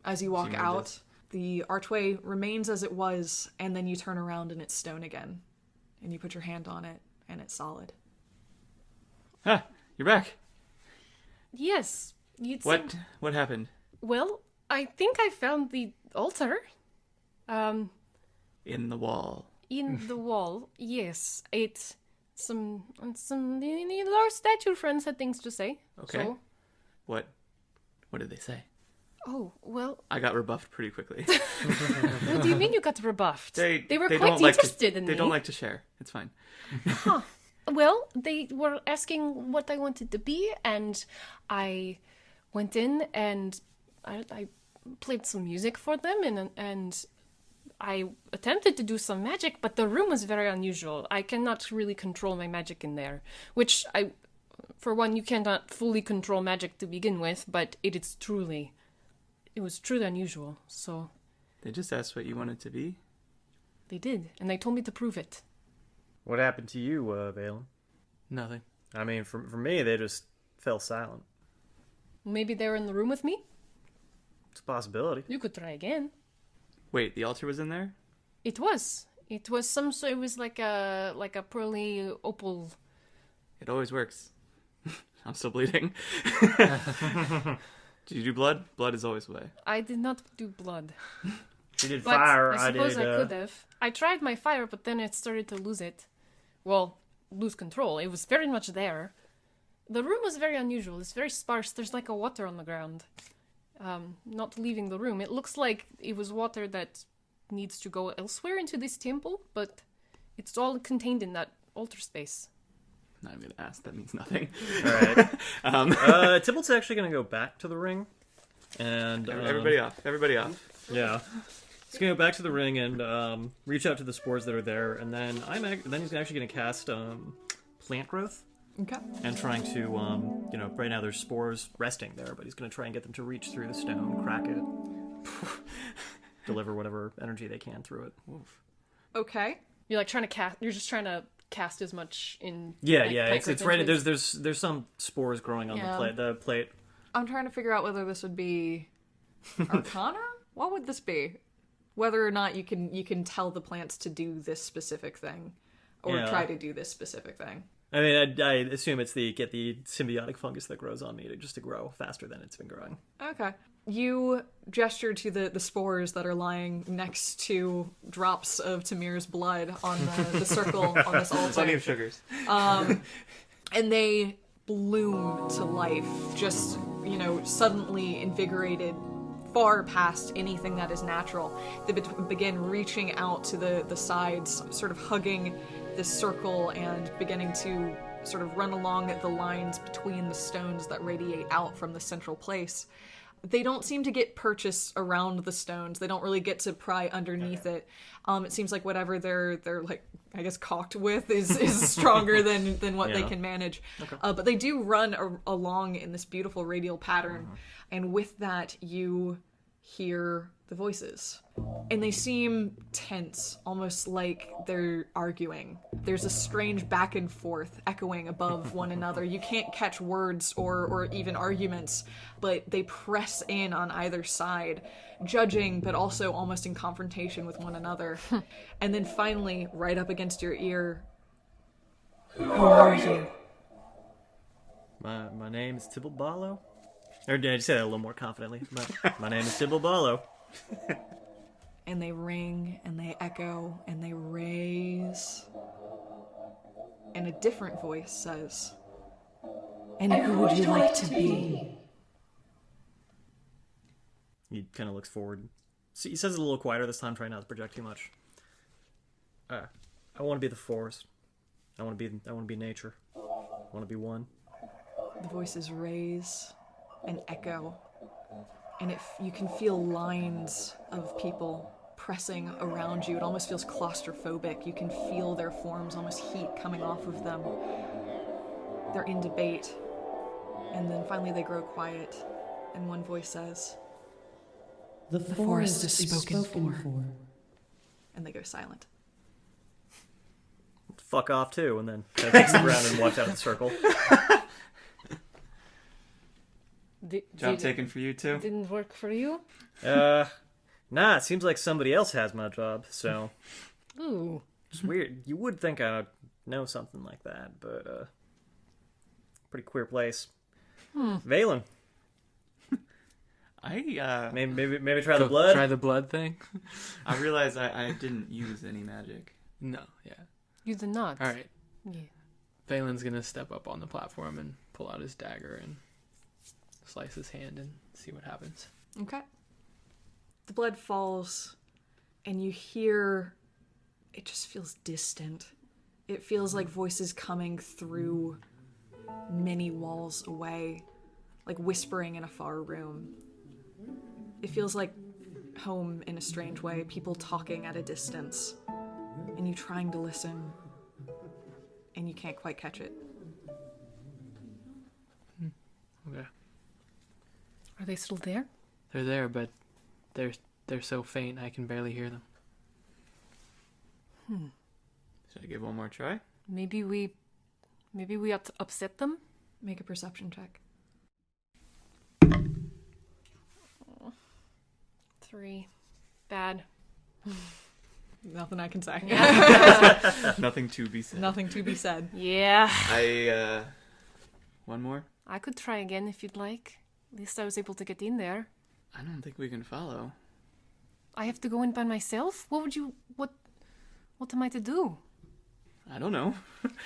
Speaker 1: As you walk out, the archway remains as it was, and then you turn around and it's stone again. And you put your hand on it, and it's solid.
Speaker 5: Ah, you're back.
Speaker 2: Yes.
Speaker 5: What happened?
Speaker 2: Well, I think I found the altar.
Speaker 5: In the wall.
Speaker 2: In the wall, yes. It's some our statue friends had things to say.
Speaker 5: Okay.
Speaker 2: So,
Speaker 5: What did they say?
Speaker 2: oh, well,
Speaker 5: I got rebuffed pretty quickly.
Speaker 2: what do you mean you got rebuffed? They were quite
Speaker 5: don't like
Speaker 2: interested in me.
Speaker 5: They don't like to share. It's fine.
Speaker 2: Well, they were asking what I wanted to be, and I went in and I played some music for them, and I attempted to do some magic, but the room was very unusual. I cannot really control my magic in there, which for one, you cannot fully control magic to begin with, but it was truly unusual, so...
Speaker 5: They just asked what you wanted to be?
Speaker 2: They did, and they told me to prove it.
Speaker 4: What happened to you, Valen?
Speaker 5: Nothing.
Speaker 4: I mean, for me, they just fell silent.
Speaker 2: Maybe they were in the room with me?
Speaker 4: It's a possibility.
Speaker 2: You could try again.
Speaker 5: Wait, the altar was in there?
Speaker 2: It was. It was it was like a pearly opal.
Speaker 5: It always works. I'm still bleeding. Did you do blood? Blood is always the way.
Speaker 2: I did not do blood.
Speaker 4: You did
Speaker 2: But
Speaker 4: fire.
Speaker 2: I suppose I
Speaker 4: did.
Speaker 2: could have. I tried my fire, but then it started to lose it. Well, lose control. It was very much there. The room was very unusual. It's very sparse. There's like a water on the ground. Not leaving the room. It looks like it was water that needs to go elsewhere into this temple, but it's all contained in that altar space.
Speaker 5: Not even gonna ask. That means nothing.
Speaker 4: All right. Tybalt's actually going to go back to the ring. And
Speaker 5: Everybody off. Everybody off.
Speaker 4: Yeah. He's going to go back to the ring and reach out to the spores that are there. And then he's actually going to cast plant growth.
Speaker 1: Okay.
Speaker 4: And trying to, right now there's spores resting there, but he's going to try and get them to reach through the stone, crack it, deliver whatever energy they can through it. Oof.
Speaker 1: Okay.
Speaker 2: You're like trying to cast. You're just trying to cast as much in.
Speaker 4: Yeah,
Speaker 2: like,
Speaker 4: yeah.
Speaker 2: plant
Speaker 4: It's
Speaker 2: growth
Speaker 4: right.
Speaker 2: into
Speaker 4: There's some spores growing on the plate.
Speaker 1: I'm trying to figure out whether this would be Arcana? What would this be? Whether or not you can tell the plants to do this specific thing, or try to do this specific thing.
Speaker 4: I mean, I assume it's get the symbiotic fungus that grows on me to grow faster than it's been growing.
Speaker 1: Okay. You gesture to the spores that are lying next to drops of Tamhir's blood on the circle on this
Speaker 5: Plenty
Speaker 1: altar.
Speaker 5: of sugars.
Speaker 1: And they bloom to life, just, suddenly invigorated far past anything that is natural. They begin reaching out to the sides, sort of hugging this circle and beginning to sort of run along the lines between the stones that radiate out from the central place. They don't seem to get purchased around the stones. They don't really get to pry underneath it. It seems like whatever they're like, I guess, caulked with is stronger than what they can manage. Okay. But they do run along in this beautiful radial pattern. And with that, you hear the voices. And they seem tense, almost like they're arguing. There's a strange back and forth echoing above one another. You can't catch words or even arguments, but they press in on either side, judging, but also almost in confrontation with one another. And then finally, right up against your ear, who are you?
Speaker 4: My name is Tybalt. Or did I say that a little more confidently? My name is Tybalt.
Speaker 1: And they ring, and they echo, and they raise. And a different voice says, "And who would you like to be?"
Speaker 4: He kind of looks forward. See, he says it a little quieter this time, trying not to project too much. I want to be the forest. I want to be nature. I want to be one.
Speaker 1: The voices raise and echo, and you can feel lines of people pressing around you. It almost feels claustrophobic. You can feel their forms, almost heat coming off of them. They're in debate, and then finally they grow quiet, and one voice says,
Speaker 6: The forest is spoken for.
Speaker 1: And they go silent.
Speaker 4: Fuck off too, and then kind of takes the ground and walks out of the circle.
Speaker 5: Job taken for you too?
Speaker 2: Didn't work for you?
Speaker 4: Nah, it seems like somebody else has my job, so...
Speaker 2: Ooh.
Speaker 4: It's weird. You would think I would know something like that, but, pretty queer place. Valen. Maybe try the blood?
Speaker 3: Try the blood thing?
Speaker 5: I realized I didn't use any magic.
Speaker 3: No, yeah.
Speaker 2: You did not.
Speaker 3: All right.
Speaker 2: Yeah.
Speaker 3: Valen's going to step up on the platform and pull out his dagger and slice his hand and see what happens.
Speaker 1: Okay. The blood falls, and you hear, it just feels distant. It feels like voices coming through many walls away, like whispering in a far room. It feels like home in a strange way, people talking at a distance, and you trying to listen, and you can't quite catch it.
Speaker 3: Okay.
Speaker 2: Are they still there?
Speaker 3: They're there, but they're so faint I can barely hear them.
Speaker 5: Should I give one more try?
Speaker 2: Maybe we ought to upset them?
Speaker 1: Make a perception check.
Speaker 2: 3. Bad.
Speaker 1: Nothing I can say.
Speaker 5: Nothing to be said.
Speaker 1: Nothing to be said.
Speaker 2: Yeah.
Speaker 5: One more?
Speaker 2: I could try again if you'd like. At least I was able to get in there.
Speaker 5: I don't think we can follow.
Speaker 2: I have to go in by myself? What am I to do?
Speaker 5: I don't know.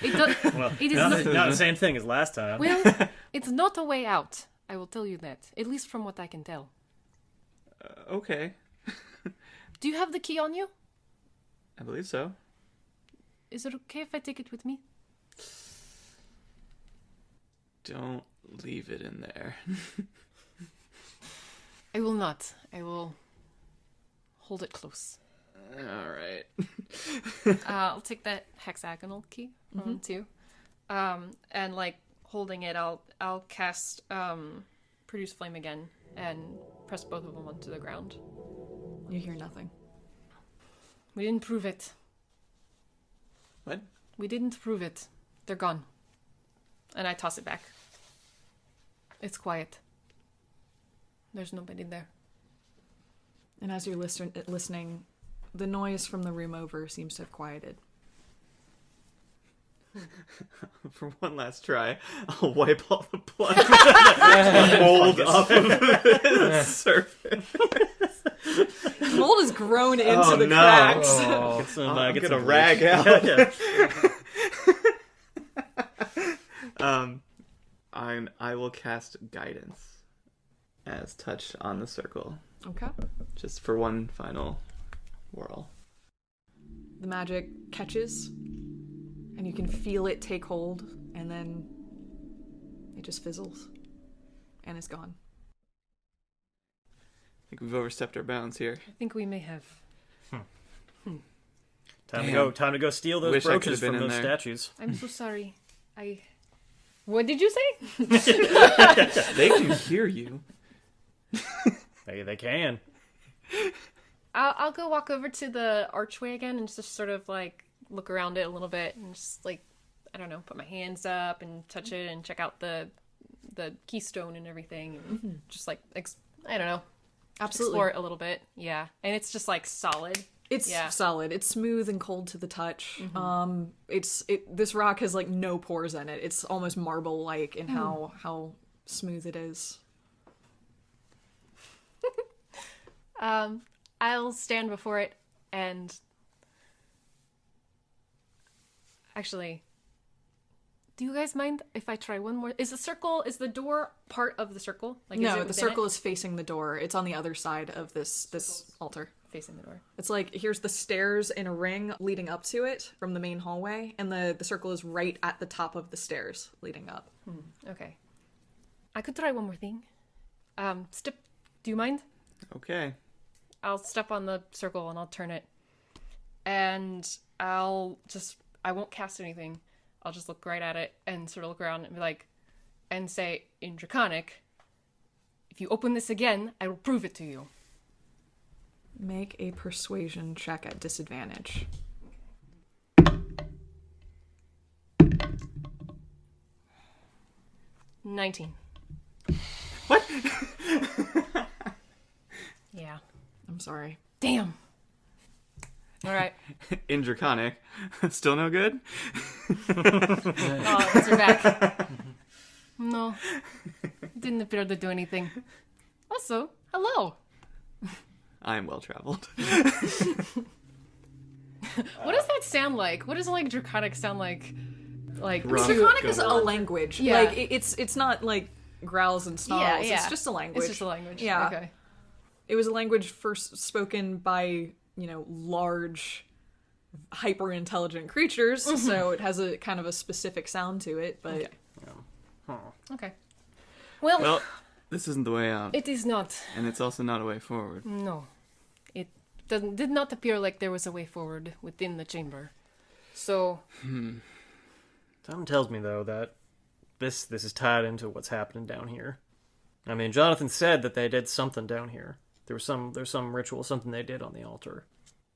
Speaker 4: Well,
Speaker 2: It is
Speaker 4: not the same thing as last time.
Speaker 2: Well, it's not a way out. I will tell you that. At least from what I can tell.
Speaker 5: Okay.
Speaker 2: Do you have the key on you?
Speaker 5: I believe so.
Speaker 2: Is it okay if I take it with me?
Speaker 5: Don't leave it in there.
Speaker 2: I will not. I will hold it close.
Speaker 5: All right.
Speaker 2: I'll take that hexagonal key too, and like holding it, I'll cast produce flame again and press both of them onto the ground.
Speaker 1: You hear nothing.
Speaker 2: We didn't prove it.
Speaker 5: What?
Speaker 2: We didn't prove it. They're gone. And I toss it back. It's quiet. There's nobody there.
Speaker 1: And as you're listening, the noise from the room over seems to have quieted.
Speaker 5: For one last try, I'll wipe all the blood mold off of the surface.
Speaker 1: Mold has grown into
Speaker 5: Oh,
Speaker 1: the
Speaker 5: no.
Speaker 1: cracks.
Speaker 4: Oh,
Speaker 5: I'm
Speaker 4: get
Speaker 5: gonna
Speaker 4: some
Speaker 5: rag
Speaker 4: bleach.
Speaker 5: out.
Speaker 4: Yeah.
Speaker 5: I will cast guidance as touch on the circle,
Speaker 1: Okay.
Speaker 5: just for one final whirl.
Speaker 1: The magic catches, and you can feel it take hold, and then it just fizzles, and it's gone.
Speaker 5: I think we've overstepped our bounds here.
Speaker 2: I think we may have.
Speaker 5: Damn.
Speaker 4: Time to go steal those
Speaker 5: Wish I
Speaker 4: brooches
Speaker 5: could've been
Speaker 4: from
Speaker 5: in
Speaker 4: those
Speaker 5: there.
Speaker 4: statues.
Speaker 2: I'm so sorry. What did you say?
Speaker 5: They can hear you.
Speaker 4: They can.
Speaker 2: I'll go walk over to the archway again and just sort of like look around it a little bit and just like, I don't know, put my hands up and touch it and check out the keystone and everything and just like I don't know,
Speaker 1: Absolutely.
Speaker 2: explore it a little bit. Yeah, and it's just like solid.
Speaker 1: It's
Speaker 2: Yeah.
Speaker 1: solid. It's smooth and cold to the touch. This rock has like no pores in it. It's almost marble-like in how smooth it is.
Speaker 2: I'll stand before it and actually, do you guys mind if I try one more? Is the door part of the circle? Like, is
Speaker 1: No,
Speaker 2: it
Speaker 1: the
Speaker 2: within
Speaker 1: circle
Speaker 2: it?
Speaker 1: is facing the door. It's on the other side of this altar.
Speaker 2: Facing the door.
Speaker 1: It's like, here's the stairs in a ring leading up to it from the main hallway, and the circle is right at the top of the stairs leading up.
Speaker 2: Okay. I could try one more thing. Do you mind?
Speaker 5: Okay.
Speaker 2: I'll step on the circle and I'll turn it. And I won't cast anything. I'll just look right at it and sort of look around and be like, and say in Draconic, if you open this again, I will prove it to you.
Speaker 1: Make a persuasion check at disadvantage.
Speaker 2: $19.
Speaker 5: What?
Speaker 2: Yeah.
Speaker 1: I'm sorry.
Speaker 2: Damn. All right.
Speaker 5: In Draconic. Still no good?
Speaker 2: Oh, those are back. No. Didn't appear to do anything. Also, hello.
Speaker 5: I am well traveled.
Speaker 2: What does that sound like? What does like Draconic sound like? Like
Speaker 5: Rough.
Speaker 1: Draconic is
Speaker 5: Good.
Speaker 1: a language.
Speaker 2: Yeah.
Speaker 1: Like, it's not like growls and snarls.
Speaker 2: Yeah.
Speaker 1: It's just a language.
Speaker 2: It's just a language.
Speaker 1: Yeah.
Speaker 2: Okay.
Speaker 1: It was a language first spoken by, large, hyper-intelligent creatures, so it has a kind of a specific sound to it, but...
Speaker 2: Okay. Well,
Speaker 5: Well, this isn't the way out.
Speaker 2: it is not.
Speaker 5: And it's also not a way forward.
Speaker 2: No. It did not appear like there was a way forward within the chamber. So,
Speaker 4: Tom tells me though that this is tied into what's happening down here. I mean, Jonathan said that they did something down here. There's some ritual, something they did on the altar.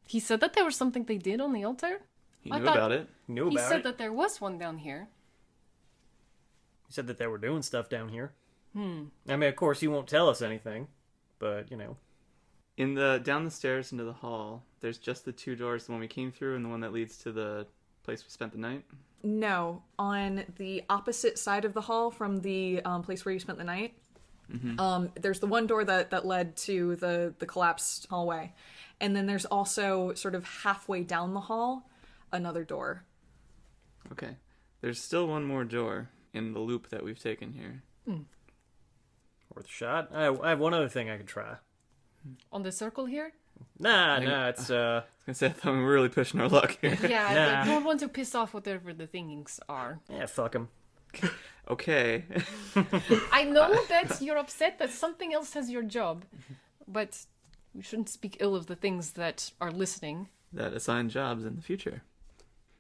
Speaker 2: he said that there was something they did on the altar?
Speaker 5: He
Speaker 2: I
Speaker 5: knew
Speaker 2: thought-
Speaker 5: about it.
Speaker 4: He knew
Speaker 2: He
Speaker 4: about
Speaker 2: said
Speaker 4: it.
Speaker 2: that there was one down here.
Speaker 4: He said that they were doing stuff down here. I mean, of course, he won't tell us anything, but
Speaker 5: Down the stairs into the hall, there's just the two doors, the one we came through and the one that leads to the place we spent the night.
Speaker 1: No, on the opposite side of the hall from the place where you spent the night, there's the one door that led to the collapsed hallway. And then there's also, sort of halfway down the hall, another door.
Speaker 5: Okay. There's still one more door in the loop that we've taken here.
Speaker 4: worth a shot. I have one other thing I could try.
Speaker 2: On the circle here?
Speaker 4: Nah,
Speaker 5: think-
Speaker 4: it's
Speaker 5: I was gonna say, I thought we were really pushing our luck here.
Speaker 2: Yeah,
Speaker 4: Nah.
Speaker 2: I don't want to piss off whatever the things are.
Speaker 4: fuck him.
Speaker 5: Okay.
Speaker 2: I know that you're upset that something else has your job, but we shouldn't speak ill of the things that are listening.
Speaker 5: That assign jobs in the future.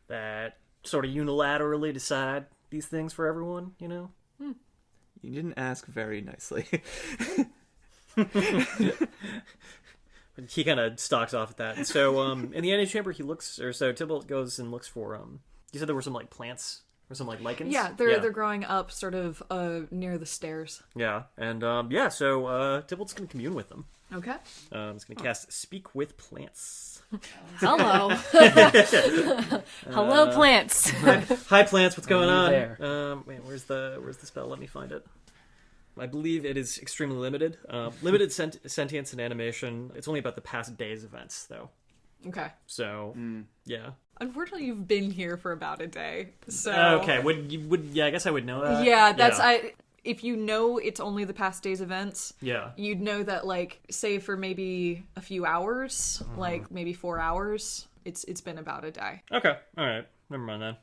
Speaker 4: That sort of unilaterally decide these things for everyone,
Speaker 5: You didn't ask very nicely.
Speaker 4: He kind of stalks off at that. And so, in the antechamber, Tybalt goes and looks for, you said there were some, plants, or some, lichens?
Speaker 1: Yeah, they're growing up sort of near the stairs.
Speaker 4: Yeah, and, so, Tybalt's gonna commune with them.
Speaker 1: Okay.
Speaker 4: I'm just gonna cast Speak with Plants.
Speaker 2: Hello. Hello, plants.
Speaker 4: Hi, plants. What's going
Speaker 3: you
Speaker 4: on?
Speaker 3: there?
Speaker 4: Wait, where's the spell? Let me find it. I believe it is extremely limited. Limited sentience and animation. It's only about the past day's events, though.
Speaker 1: Okay.
Speaker 4: So, yeah.
Speaker 1: Unfortunately, you've been here for about a day, so...
Speaker 4: Okay, yeah, I guess I would know that.
Speaker 1: Yeah, if you know it's only the past day's events,
Speaker 4: Yeah.
Speaker 1: you'd know that, like, say for maybe a few hours, like maybe 4 hours, it's been about a day.
Speaker 4: Okay, alright. Never mind then.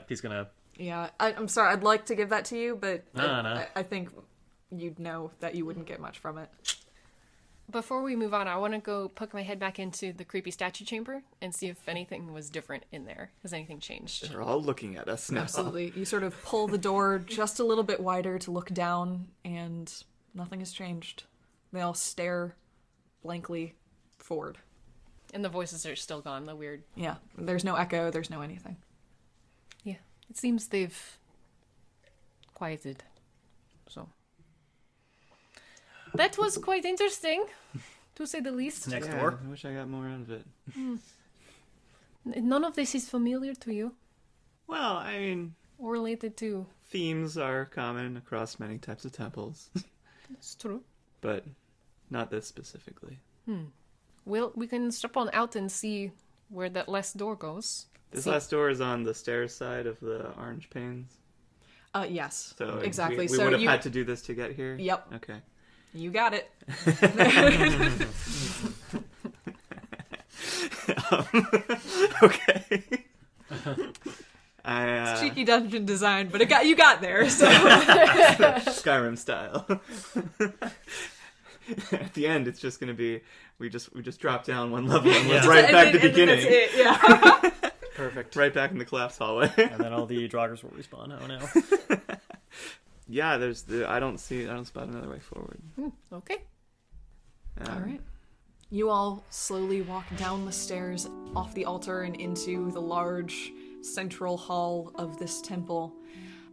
Speaker 4: He's gonna...
Speaker 1: Yeah, I'm sorry, I'd like to give that to you, but
Speaker 4: No.
Speaker 1: I think you'd know that you wouldn't get much from it.
Speaker 2: Before we move on, I want to go poke my head back into the creepy statue chamber and see if anything was different in there. Has anything changed?
Speaker 5: They're all looking at us now.
Speaker 1: Absolutely. You sort of pull the door just a little bit wider to look down, and nothing has changed. They all stare blankly forward.
Speaker 2: And the voices are still gone, the weird...
Speaker 1: Yeah, there's no echo, there's no anything.
Speaker 2: Yeah, it seems they've quieted. So... That was quite interesting, to say the least.
Speaker 4: Next
Speaker 5: Yeah,
Speaker 4: door.
Speaker 5: I wish I got more out of it.
Speaker 2: None of this is familiar to you,
Speaker 5: Well, I mean,
Speaker 2: or related to...
Speaker 5: themes are common across many types of temples,
Speaker 2: That's true.
Speaker 5: but not this specifically.
Speaker 2: Well, we can step on out and see where that last door goes.
Speaker 5: This
Speaker 2: See-
Speaker 5: last door is on the stairs side of the orange panes.
Speaker 1: Yes,
Speaker 5: So
Speaker 1: exactly.
Speaker 5: We
Speaker 1: So
Speaker 5: would have
Speaker 1: you,
Speaker 5: had to do this to get here?
Speaker 1: Yep,
Speaker 5: Okay.
Speaker 1: you got it.
Speaker 5: Okay.
Speaker 1: It's cheeky dungeon design, but you got there, so...
Speaker 5: Skyrim style. At the end, it's just going to be we just drop down one level and we're right back to the beginning.
Speaker 1: That's it, yeah.
Speaker 4: Perfect.
Speaker 5: Right back in the collapse hallway.
Speaker 4: And then all the Draugrs will respawn. Oh no.
Speaker 5: Yeah, I don't spot another way forward.
Speaker 2: Okay.
Speaker 1: All right. You all slowly walk down the stairs, off the altar, and into the large central hall of this temple.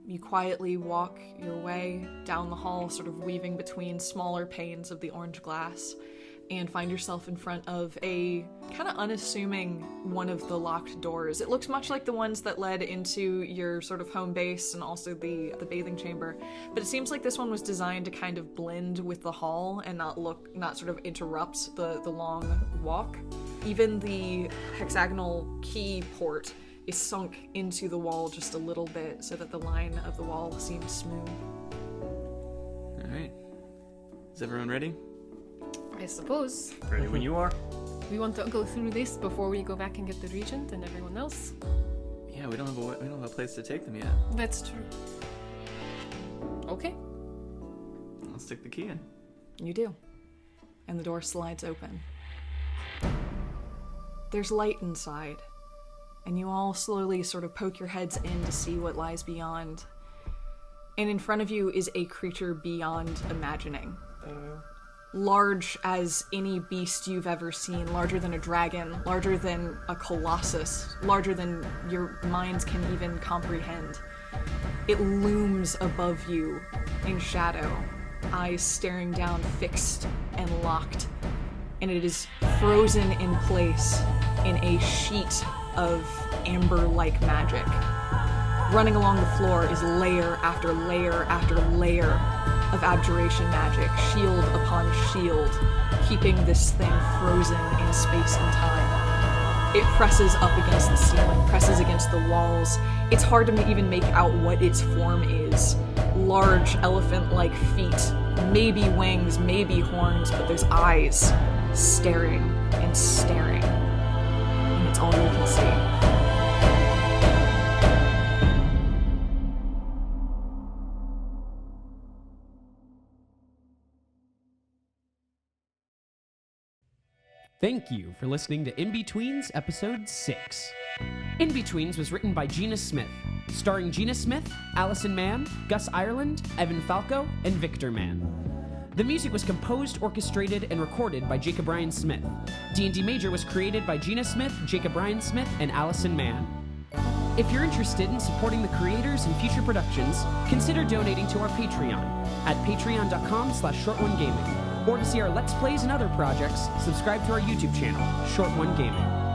Speaker 1: You quietly walk your way down the hall, sort of weaving between smaller panes of the orange glass, and find yourself in front of a kind of unassuming one of the locked doors. It looks much like the ones that led into your sort of home base and also the bathing chamber, but it seems like this one was designed to kind of blend with the hall and not sort of interrupt the long walk. Even the hexagonal key port is sunk into the wall just a little bit so that the line of the wall seems smooth.
Speaker 5: All right. Is everyone ready?
Speaker 2: I suppose.
Speaker 4: Ready when you are.
Speaker 2: We want to go through this before we go back and get the regent and everyone else.
Speaker 5: Yeah, we don't have a place to take them yet.
Speaker 2: That's true. Okay.
Speaker 5: I'll stick the key in.
Speaker 1: You do. And the door slides open. There's light inside, and you all slowly sort of poke your heads in to see what lies beyond. And in front of you is a creature beyond imagining. Large as any beast you've ever seen, larger than a dragon, larger than a colossus, larger than your minds can even comprehend. It looms above you in shadow, eyes staring down, fixed and locked, and it is frozen in place in a sheet of amber-like magic. Running along the floor is layer after layer after layer of abjuration magic, shield upon shield, keeping this thing frozen in space and time. It presses up against the ceiling, presses against the walls. It's hard to even make out what its form is. Large elephant-like feet, maybe wings, maybe horns, but there's eyes staring and staring. And it's all you can see.
Speaker 7: Thank you for listening to In-Betweens Episode 6. In-Betweens was written by Gina Smith, starring Gina Smith, Allison Mann, Gus Ireland, Evan Falco, and Victor Mann. The music was composed, orchestrated, and recorded by Jacob Ryan Smith. D&D Major was created by Gina Smith, Jacob Ryan Smith, and Allison Mann. If you're interested in supporting the creators and future productions, consider donating to our Patreon at patreon.com/ShortOneGaming. Or to see our Let's Plays and other projects, subscribe to our YouTube channel, ShortOneGaming.